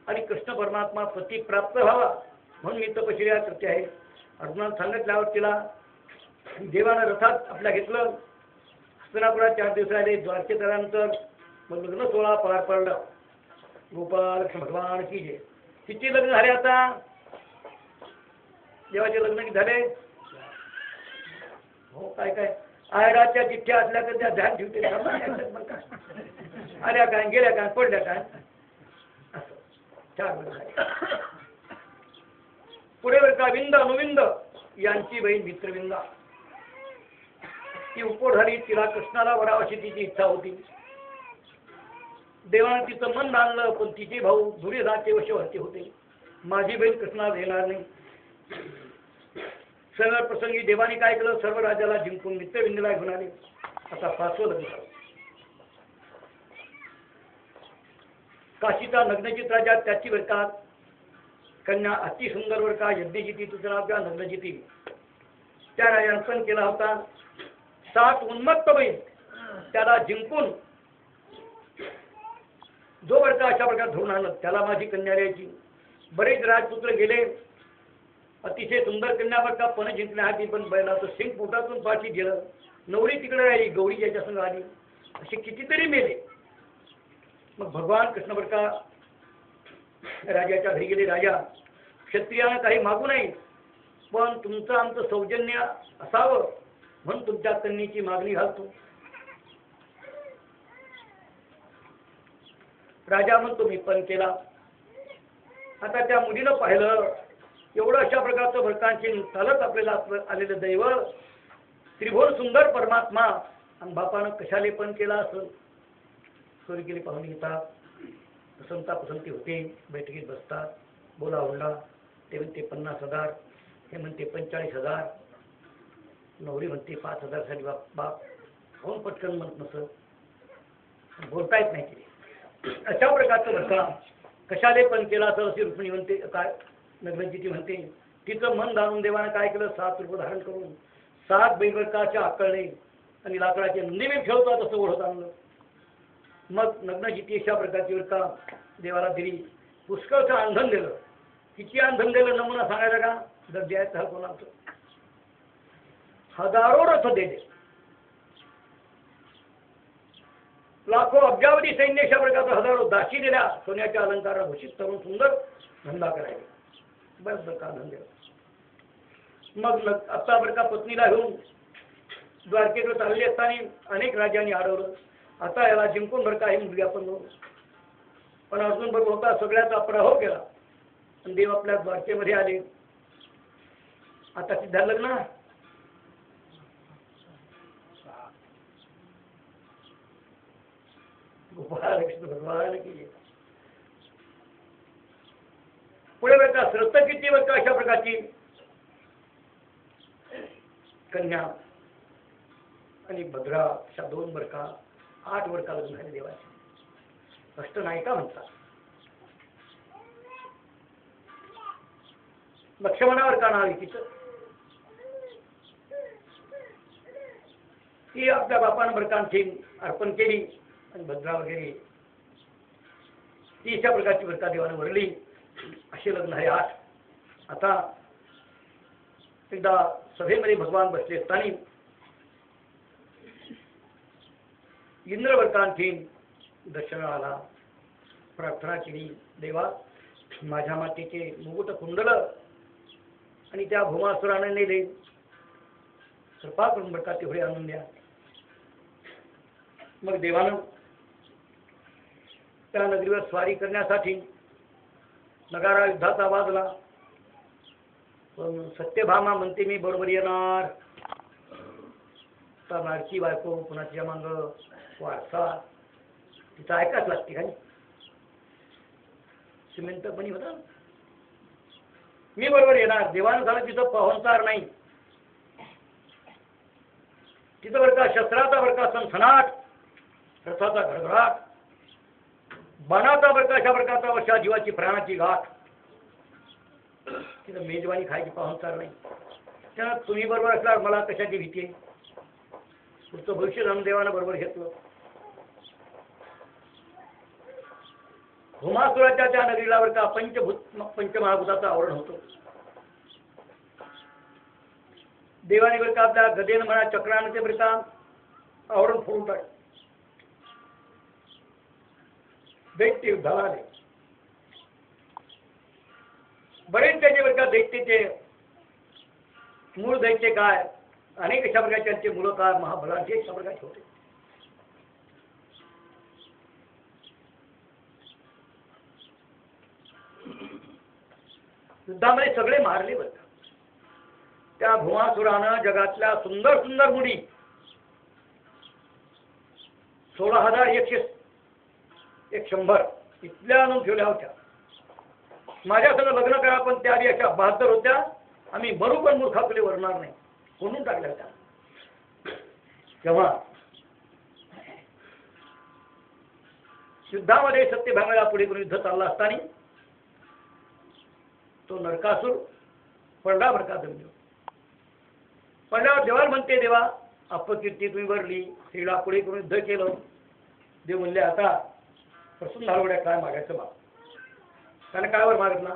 आणि कृष्ण परमात्मा पती प्राप्त व्हावा म्हणून मी तपश्चर्या करते आहे. अर्जुनाला सांगितल्यावर तिला देवानं रथात आपल्या घेतलं. हस्तिनापुरात 4 दिवस राहिले. द्वारकेत आल्यानंतर मग लग्न सोहळा पार पडला. गोपाल भगवान की जय. किती लग्न झाले आता, देवाचे लग्न किती झाले हो. काय काय आयडाच्या चिठ्ठ्या असल्या तर त्या ध्यान ठेवते, आल्या काय गेल्या काय पडल्या काय असं 4 लग्न झाले. पुढे बरं का विंद अनुविंद यांची बहीण मित्रविंदा, ती उपोड झाली. तिला कृष्णाला वरावशी तिची इच्छा होती. देवानं तिचं मन बांधलं, पण तिचे भाऊ दुर्योधनाचे वशवर्ती होते. माझी बहीण कृष्णाला येणार नाही. सगळ्या प्रसंगी देवाने काय केलं, सर्व राजाला जिंकून मित्रविंदीला घेऊन आले. आता 5वं लग्न झालं. काशीचा नग्नजित राजा, त्याची बरं का कन्या अति सुंदर बरं का यज्ञजिती, तुझं नाव त्या नग्नजिती. त्या राजानं पण केला होता. 7 उन्मत्त बहीण त्याला जिंकून जो बरं का अशा प्रकारे धरून आणलं, त्याला माझी कन्या द्यायची. बरेच राजपुत्र गेले, अतिशय सुंदर कन्या बरं का पण जिंकण्यासाठी, पण बैलाचं सिंग पोटातून पाठी गेलं. नवरी तिकडे राहिली, गौरी ज्याच्या संग आली. असे कितीतरी मेले. मग भगवान कृष्ण बरं का राजाच्या घरी गेले. राजा, क्षत्रियानं काही मागू नये, पण तुमचं आमचं सौजन्य असावं म्हणून तुमच्या कन्येची मागणी घालतो. राजा म्हणतो, मी पण केला. आता त्या मुलीनं पाहिलं, एवढं अशा प्रकारचं भरतांची चालत आपल्याला आलेलं दैव त्रिभुवन सुंदर परमात्मा आणि बापानं कशाले पण केला असं. स्वर्गीय पाहून येतात, पसंता पसंती होते, बैठकीत बसतात, बोला हुंडा. ते म्हणते 50,000, हे म्हणते 45,000, नवरी म्हणते 5,000 साठी बाप कोण पटकन म्हणत नसं, बोलता येत नाही तिने. अशा प्रकारचं बरं का कशाले पण केला असं अशी रुक्मिणी म्हणते, काय नग्नजिती म्हणते. तिचं मन धारून देवानं काय केलं, 7 रूप धारण करून 7 बैलकाच्या आकळणे आणि लाकडाचे निमित्त ठेवतात तसं ओढत आणलं. मग नग्नजिती अशा प्रकारची वृत्ता देवाला दिली. पुष्कळचं अंधन दिलं. किती अंधन दिलं नमुना सांगायला का, जर द्यायचं कोणाचं. हजारो रथ दिले, लाखो अब्जावधी सैन्य अशा प्रकारचा हजारो दासी दिल्या. सोन्याच्या अलंकारा भूषित करून सुंदर धंदा करायला बस का धंदे. मग आता बरं का पत्नीला घेऊन द्वारकेकडे चालले असताना अनेक राजांनी अडवलं. आता याला जिंकून बरं का ही मुलगी आपण, पण अर्जुन बरोबर होता, सगळ्याचा पराभव केला आणि देव आपल्या द्वारकेमध्ये आले. आता सिद्धा लग्न गोपालकृष्ण भगवान की. पुढे बरं का सरस्वती बरं का अशा प्रकारची कन्या आणि भद्रा अशा 2 बरं का 8 वर्षा लग्न झाले देवाचे. अष्टनायिका म्हणतात. लक्ष्मणावर का नाव आहे तिचं. ती आपल्या बापानं बरकांची अर्पण केली आणि भद्रा वगैरे ती अशा प्रकारची बरका देवानं वरली. असे लग्न आहे 8. आता एकदा सभेमध्ये भगवान बसले असताना इंद्र बरकांची दर्शनाला प्रार्थना केली. देवा माझ्या मातेचे मुकुट कुंडल आणि त्या भूमासुराने नेले, कृपा करून बरका तेवढे आणून द्या. मग देवानं त्या नगरीवर स्वारी करण्यासाठी नगारा युद्धाचा वाजला. पण सत्यभामा म्हणते मी बरोबर येणार. तर नारची बायको कुणाच्या मांग वारसा तिथं ऐकाच लागते का. श्रीमंतपणी होता मी बरोबर येणार. देवानं झालं तिथं पाहुणचार नाही. तिथं बरं का शस्त्राचा बरं का सनसनाट, रथाचा घडघडाट, बाणाचा बरं का अशा प्रकारचा वर्षा जीवाची प्राणाची गाठ. तिथं मेजवानी खायची पाहुणचार नाही. त्यानं तुम्ही बरोबर असल्यावर मला कशाची भीती आहे. पुढचं भविष्य रामदेवानं बरोबर घेतलं. भूमासुराच्या त्या नगरीला बरं का पंचमहाभूताचं आवरण होतं. देवाने बरं का आपल्या गदेनं म्हणा चक्रानं ते बरं का आवरण फोडून टाक. दैत्य युद्धाला आले. बरेच त्याचे बरं का दैत्याचे मूळ दैत्य काय, अनेक अशा प्रकारचे त्यांचे मूळ काय, महाबलाचे अशा प्रकारचे होते. युद्धामध्ये सगळे मारले बरं. त्या भूमासुरानं जगातल्या सुंदर सुंदर मुली 16,100 इथल्या आणून ठेवल्या होत्या. माझ्या संग लग्न करा, पण त्या आधी अशा 72 होत्या. आम्ही मरू पण मूर्खापले वरणार नाही, कोणून टाकल्या होत्या. तेव्हा युद्धामध्ये सत्यभामेला पुढे युद्ध चाललं असताना तो नरकासूर पडला बरं का जमिनीवर. पडल्यावर देवाला म्हणते, देवा अपकीर्ती तुम्ही भरली, स्त्रीला पुढे करून युद्ध केलं. देव म्हणले आता प्रसून झालोड्या काय मागायचं बा. त्याने काय वर मागितला.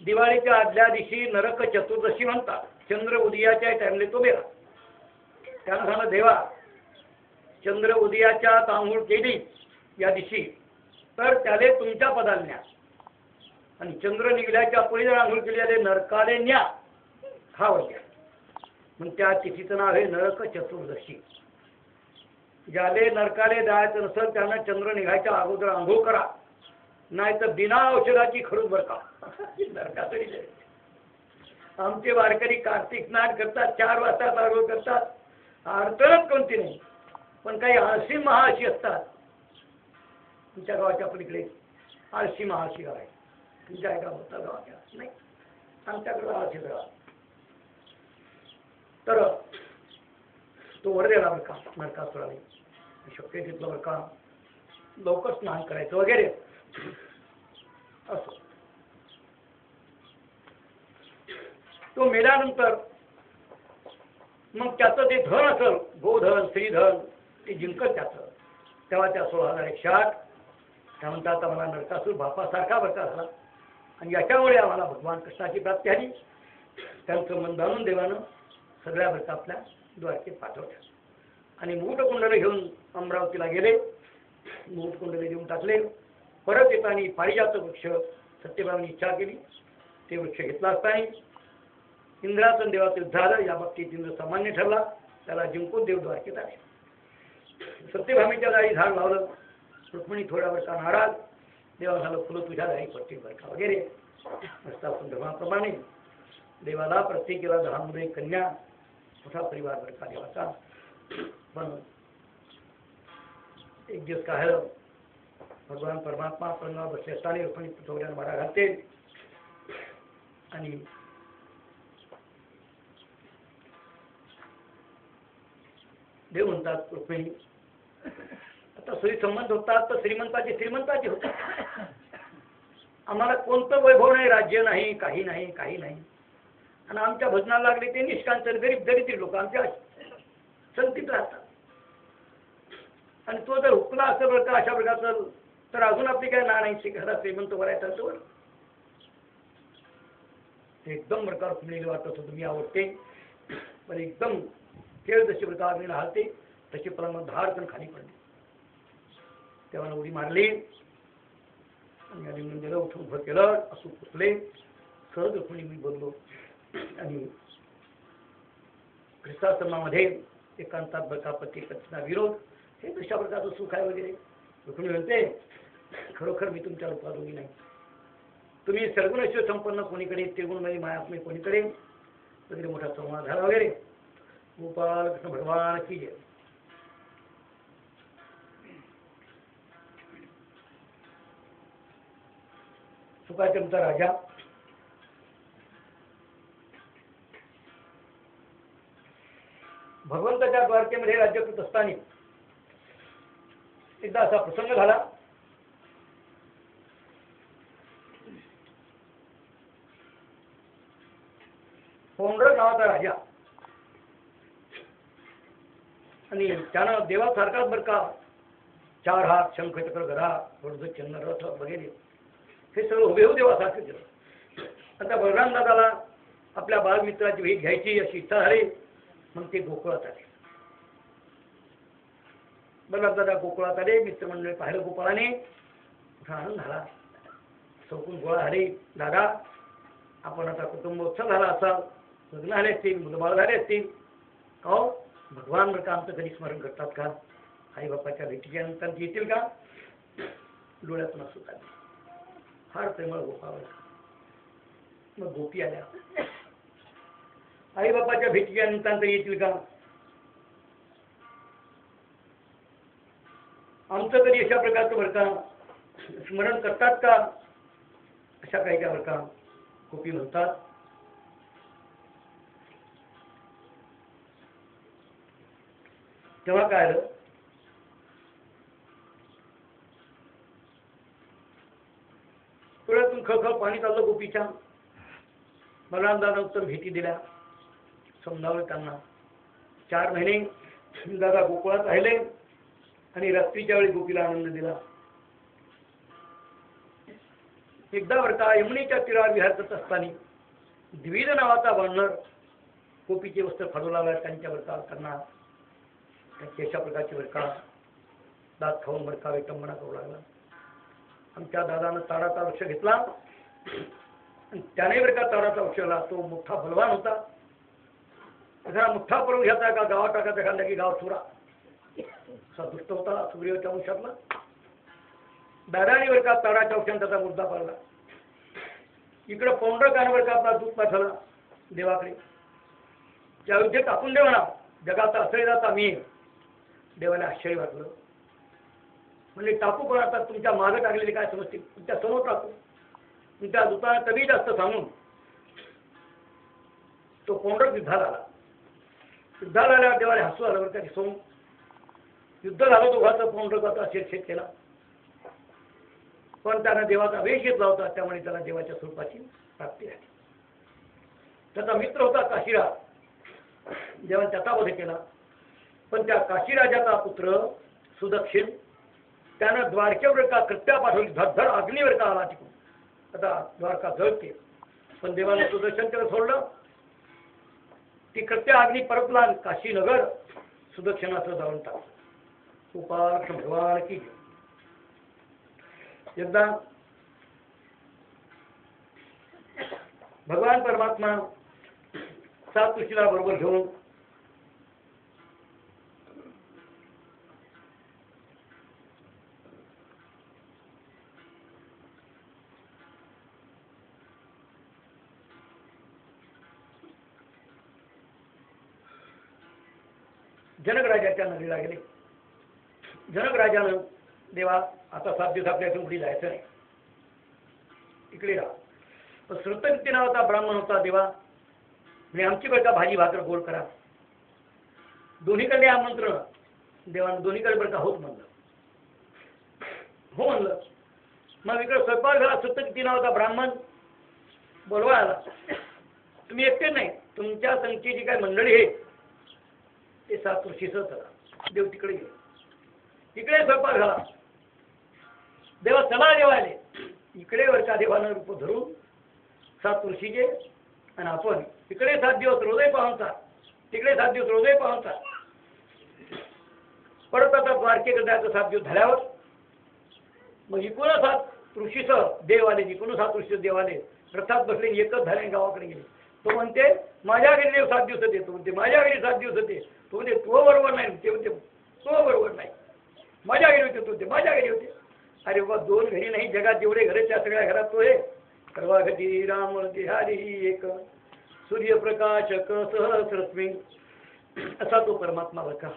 दिवाळीच्या आदल्या दिवशी नरक चतुर्दशी म्हणतात. चंद्र उदयाच्या टाइमले तो बेला. त्यानं सांगितलं देवा चंद्र उदयाच्या तांघूळ केली या दिवशी तर त्याले तुमच्या पदाला न्या, आणि चंद्र निघल्याच्या पुढे जर आंघोळ केली त्याले नरकाले न्या खावं द्या. मग त्या तिथीचं नाव आहे नरक चतुर्दशी. ज्याले नरकाले जायचं नसेल त्यानं चंद्र निघायच्या अगोदर आंघोळ करा, नाही तर बिना औषधाची खडूस बरं का नरकातरी जायचं. आमचे वारकरी कार्तिक स्नान करतात, 4 वाजता आंघोळ करतात, अडचणच कोणती नाही. पण काही आळशी महाशी असतात. तुमच्या गावाच्या पलीकडे आळशी महाशी गाव आहे. तुमच्या एका होता गावाच्या नाही, आमच्याकडे आळशी गाव. तर तो वर गेला बरं का नरकासुराने. शक्य घेतलं बरं का लवकर स्नान करायचं वगैरे असं. तो मेल्यानंतर मग त्याचं ते धन असेल, गोधन श्रीधन, ते जिंकत त्याचं. तेव्हा त्या 16,108 त्या म्हणतात आम्हाला नरकासूर बापासारखा बरका झाला आणि याच्यामुळे आम्हाला भगवान कृष्णाची प्राप्ती झाली. त्यांचं मन जाणून देवानं सगळ्या बरका आपल्या द्वारकेत पाठवल्या आणि मुकुटकुंडले घेऊन अमरावतीला गेले. मुकुटकुंडले देऊन टाकले. परत येताना पारिजात वृक्ष सत्यभामाने इच्छा केली, ते वृक्ष घेतला असताना इंद्राचं देवाचं युद्ध झालं. या बाबतीत इंद्र सामान्य ठरला, त्याला जिंकून देव द्वारकेत आले. सत्यभामेच्या जाळी झाड लावलं. रुक्मिणी थोड्या वर्षा नाराज, देवा झालं फुलं तुझ्या जाळी पडतील बरका वगैरे असतात. धर्माप्रमाणे देवाला प्रत्येकीला 10 मुले, कन्या, मोठा परिवार बरका देवाचा. पण एक दिवस काय झालं, भगवान परमात्मा पलंगावर बसले असताना रुक्मिणी थोड्यानं मारा घालते आणि देव म्हणतात रुक्मिणी आता सोयी संबंध होतात तर श्रीमंताची होतात. आम्हाला कोणतं वैभव नाही, राज्य नाही, काही नाही, काही नाही. आणि आमच्या भजनाला लागले ते निष्कांतर गरीब दरिद्री लोक आमच्या संगतीत राहतात. आणि तो जर हुकला असेल बरं का अशा प्रकारचं, तर अजून आपली काय ना नाही घरात श्रीमंत वरायचा तर एकदम प्रकार रुक्मिणीला वाटत होतं मी आवडते. पण एकदम खेळ जशी प्रकार मी राहते तशी प्रमाण धाडकन खाली पडली. तेव्हा उडी मारली आणि आम्ही मंदिराला उठून उभं केलं. असं पुसले सहज रुक्मिणी मी बोललो आणि ख्रिस्ताश्रमामध्ये एकांतात बरका पती पत्नीचा विरोध, हे कशा प्रकारचं सुख आहे वगैरे. रुक्मिणी म्हणते खरोखर मी तुमच्या रूपात नाही. तुम्ही सर्गुणेश्वर संपन्न कोणीकडे, त्रिगुणमयी मायात्म्य कोणीकडे वगैरे मोठा संवाद झाला वगैरे. गोपाल कृष्ण भगवान की जय. सुखाचमचा राजा भगवंताच्या द्वारकेमध्ये राज्य करत असताना एकदा असा प्रसंग झाला. पौंड्र नावाचा राजा आणि त्यानं देवासारखाच बरं का 4 हात, शंख, चक्र, गदा, वज्र, चंद्र, रथ वगैरे हे सगळं हुबेहूब देवासारखं केलं. आता बलराम दादाला आपल्या बालमित्राची भेट घ्यायची अशी इच्छा झाली. मग ते गोकुळात आले. बलराम दादा गोकुळात आले. मित्रमंडळी पाहिलं गोपाळाने, मोठा आनंद झाला. चौकून गोळा झाले. दादा आपण आता कुटुंबोत्सव झाला असाल, लग्न झाले असतील, मुलंबाळ झाले असतील, का भगवान बरं का आमचं कधी स्मरण करतात का? आई बापाच्या भेटीच्या नंतर येतील का? डोळ्यातून असू का? फार प्रेमळ गोपाळ. मग गोपी आल्या. आई बापाच्या भेटीच्या नंतर येतील का? आमचं कधी अशा प्रकारचं बरं का स्मरण करतात का? अशा काही त्या बरं का गोपी म्हणतात. तेव्हा काय आलं, डोळ्यातून खळखळ पाणी चाललं गोपीच्या. बलरामदादा उत्तम भेटी दिल्या, समजावलं त्यांना. 4 महिने दादा गोकुळात राहिले आणि रात्रीच्या वेळी गोपीला आनंद दिला. एकदा बरं का यमुनेच्या तीरावर विहार करत असताना द्विज नावाचा बांधणार गोपीचे वस्त्र फाडू लागला. त्यांच्या बरका त्यांना त्यांची अशा प्रकारची बरका दात खाऊन बरका विटंबना करू लागला. आमच्या दादानं ताडाचा वृक्ष घेतला आणि त्याने बरं का ताडाचा वृक्षला. तो मोठा बलवान होता. जरा मोठा पडून घ्यायचा का गावात टाकायचा खाल्ला की गाव चुरा असा दुष्ट होता सुग्रीवाच्या वंशातला. दादाने बरं का ताडाच्या वृक्षाने त्याचा मुद्दा पाडला. इकडं पौंड्रकाने बरं का आपला दूध पाठवला देवाकडे. त्या युद्धे टाकून दे म्हणा, जगाचा आश्रयदाता मी. देवाला आश्चर्य वाटलं. म्हणजे टाकू पण आता तुमच्या मागं टाकलेले काय समजतील, तुमच्या समोर टाकू. तुमच्या दुताना कमी जास्त सांगून तो पौंड्रक युद्धाला आला. युद्धाला आल्यावर देवाने हसू आलं बरं का. सोम युद्ध झालं दोघांचं. पौंड्रकाचा शिरछेद केला. पण त्यानं देवाचा वेश घेतला होता, त्यामुळे त्याला देवाच्या स्वरूपाची प्राप्ती झाली. त्याचा मित्र होता काशीराज. जेव्हा त्याचा वध केला, पण त्या काशीराजाचा पुत्र सुदक्षिण त्यानं द्वारकेवर का कृत्या पाठवली, धडधड अग्नीवर का आला तिकडून. आता द्वारका जळते, पण देवाने सुदर्शन त्याला सोडलं. ती कृत्या अग्नी परतला आणि काशीनगर सुदक्षिणाचं जाळून टाकलं. गोपाल भगवान की. एकदा भगवान परमात्मा 7 ऋषीला बरोबर घेऊन जनकराजाच्या नदीला गेले. जनकराजानं, देवा आता 7 दिवस आपल्यातून पुढे जायचं नाही, इकडे राहा. पण श्रुतकीर्ती नावाचा ब्राह्मण होता. देवा म्हणजे आमची बरं का भाजी भाकर गोड करा. दोन्हीकडे आमंत्रण. देवानं दोन्हीकडे बरं का होत म्हणलं. हो म्हणलं. मग इकडे स्वयंपाक झाला. श्रुतकीर्ती नावाचा ब्राह्मण बोलवा आला. तुम्ही एकटे नाही, तुमच्या संख्येची काय मंडळी आहे ते 7 ऋषीसह चला. देव तिकडे गेले. तिकडे स्वयंपाक झाला. देवा चला देवाले. इकडे वर का देवानं रूप धरून 7 ऋषीचे आणि आपण इकडे 7 दिवस रोजही पाहुणचा, तिकडे 7 दिवस रोजही पाहुणचा. परत आता द्वारकेकडे जायचं 7 दिवस झाल्यावर मग इकडून 7 ऋषीसह देव आले. इकडून 7 ऋषी देव आले. रथात बसले, एकच झाले, गावाकडे गेले. तो म्हणते माझ्या घरी देव 7 दिवस येतो. म्हणते माझ्या घरी 7 दिवस येते. तो म्हणते तो बरोबर नाही. ते म्हणते तो बरोबर नाही. माझ्या घरी होते, तो ते माझ्या घरी होते. अरे बाबा, 2 घरी नाही, जगात जेवढे घर त्या सगळ्या घरात तो आहे. सर्वागती राम तिहारी एक, सूर्यप्रकाशक सहस्रस्मी, असा तो परमात्मा बघा.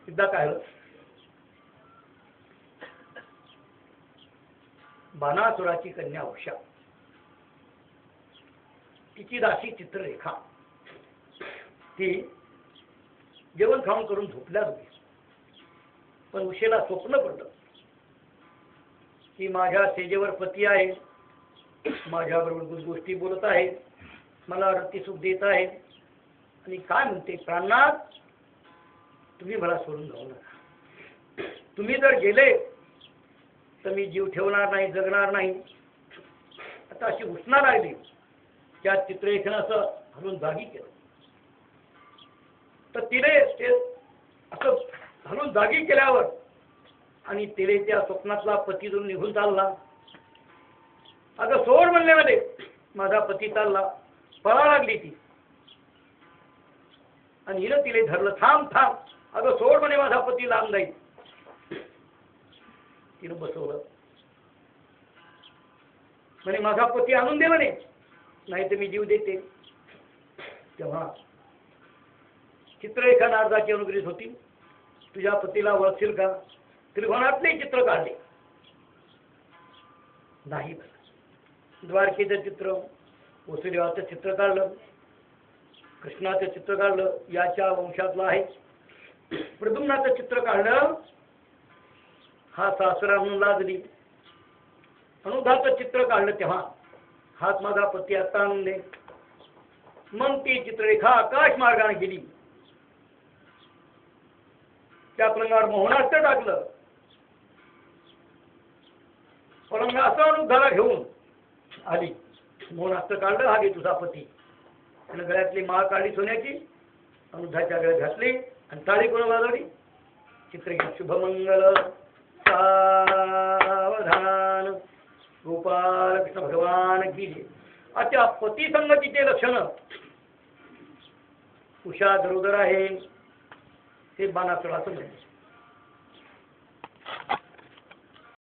एकदा काय झालं, बाणासुराची कन्या उषा, तिची दासी चित्ररेखा, ती जेवण खाऊन करून झोपल्या होती. पण उषेला स्वप्न पडलं की माझ्या सेजेवर पती आहे, माझ्याबरोबर गोष्टी बोलत आहे, मला रती सुख देत आहे आणि काय म्हणते, प्राणनाथ तुम्ही मला सोडून जाऊ नका. तुम्ही जर गेले तर मी जीव ठेवणार नाही, जगणार नाही. आता अशी उष्णा लागली. त्या चित्ररेखेनं असं हलून जागी केलं. तर तिने ते असं हलून जागी केल्यावर आणि तिने त्या स्वप्नातला पती जो निघून चालला. अगं सोड म्हणल्यामध्ये माझा पती चालला, पळा लागली ती. आणि हिनं तिले धरलं, थांब थांब, अगं सोड म्हणे माझा पती लांब जाईल. तिनं बसवलं. म्हणे माझा पती आणून दे म्हणे, नाही तर मी जीव देते. तेव्हा चित्ररेखा नारदाची अनुग्रहित होती. तुझ्या पतीला ओळखशील का? त्रिभुवनातले चित्र काढले नाही. द्वारकेचं चित्र, वसुदेवाचं चित्र काढलं, कृष्णाचं चित्र काढलं, याच्या वंशातलं आहे. प्रद्युम्नाचं चित्र काढलं, हा सासरा म्हणून लाजली. अनुधाचं चित्र काढलं, तेव्हा हाच माझा पती आता आणून दे. मग ती चित्ररेखा आकाश मार्गाने गेली. त्या पलंगावर मोहनास्त्र टाकलं. पलंग असं अनुधाला घेऊन आली. मोहनास्त्र काढलं, हा घे तुझा पती. त्यानं गळ्यातली माळ काढली सोन्याची, अनुधाच्या गळ्यात घातली आणि टाळी कोण वाजवली? चित्ररेखा शुभमंगल सावधान गोपाल कृष्ण भगवान की. अच्छा, पती संगतीचे लक्षण उषा गरोदर आहे, ते बाणासुराचं म्हणजे.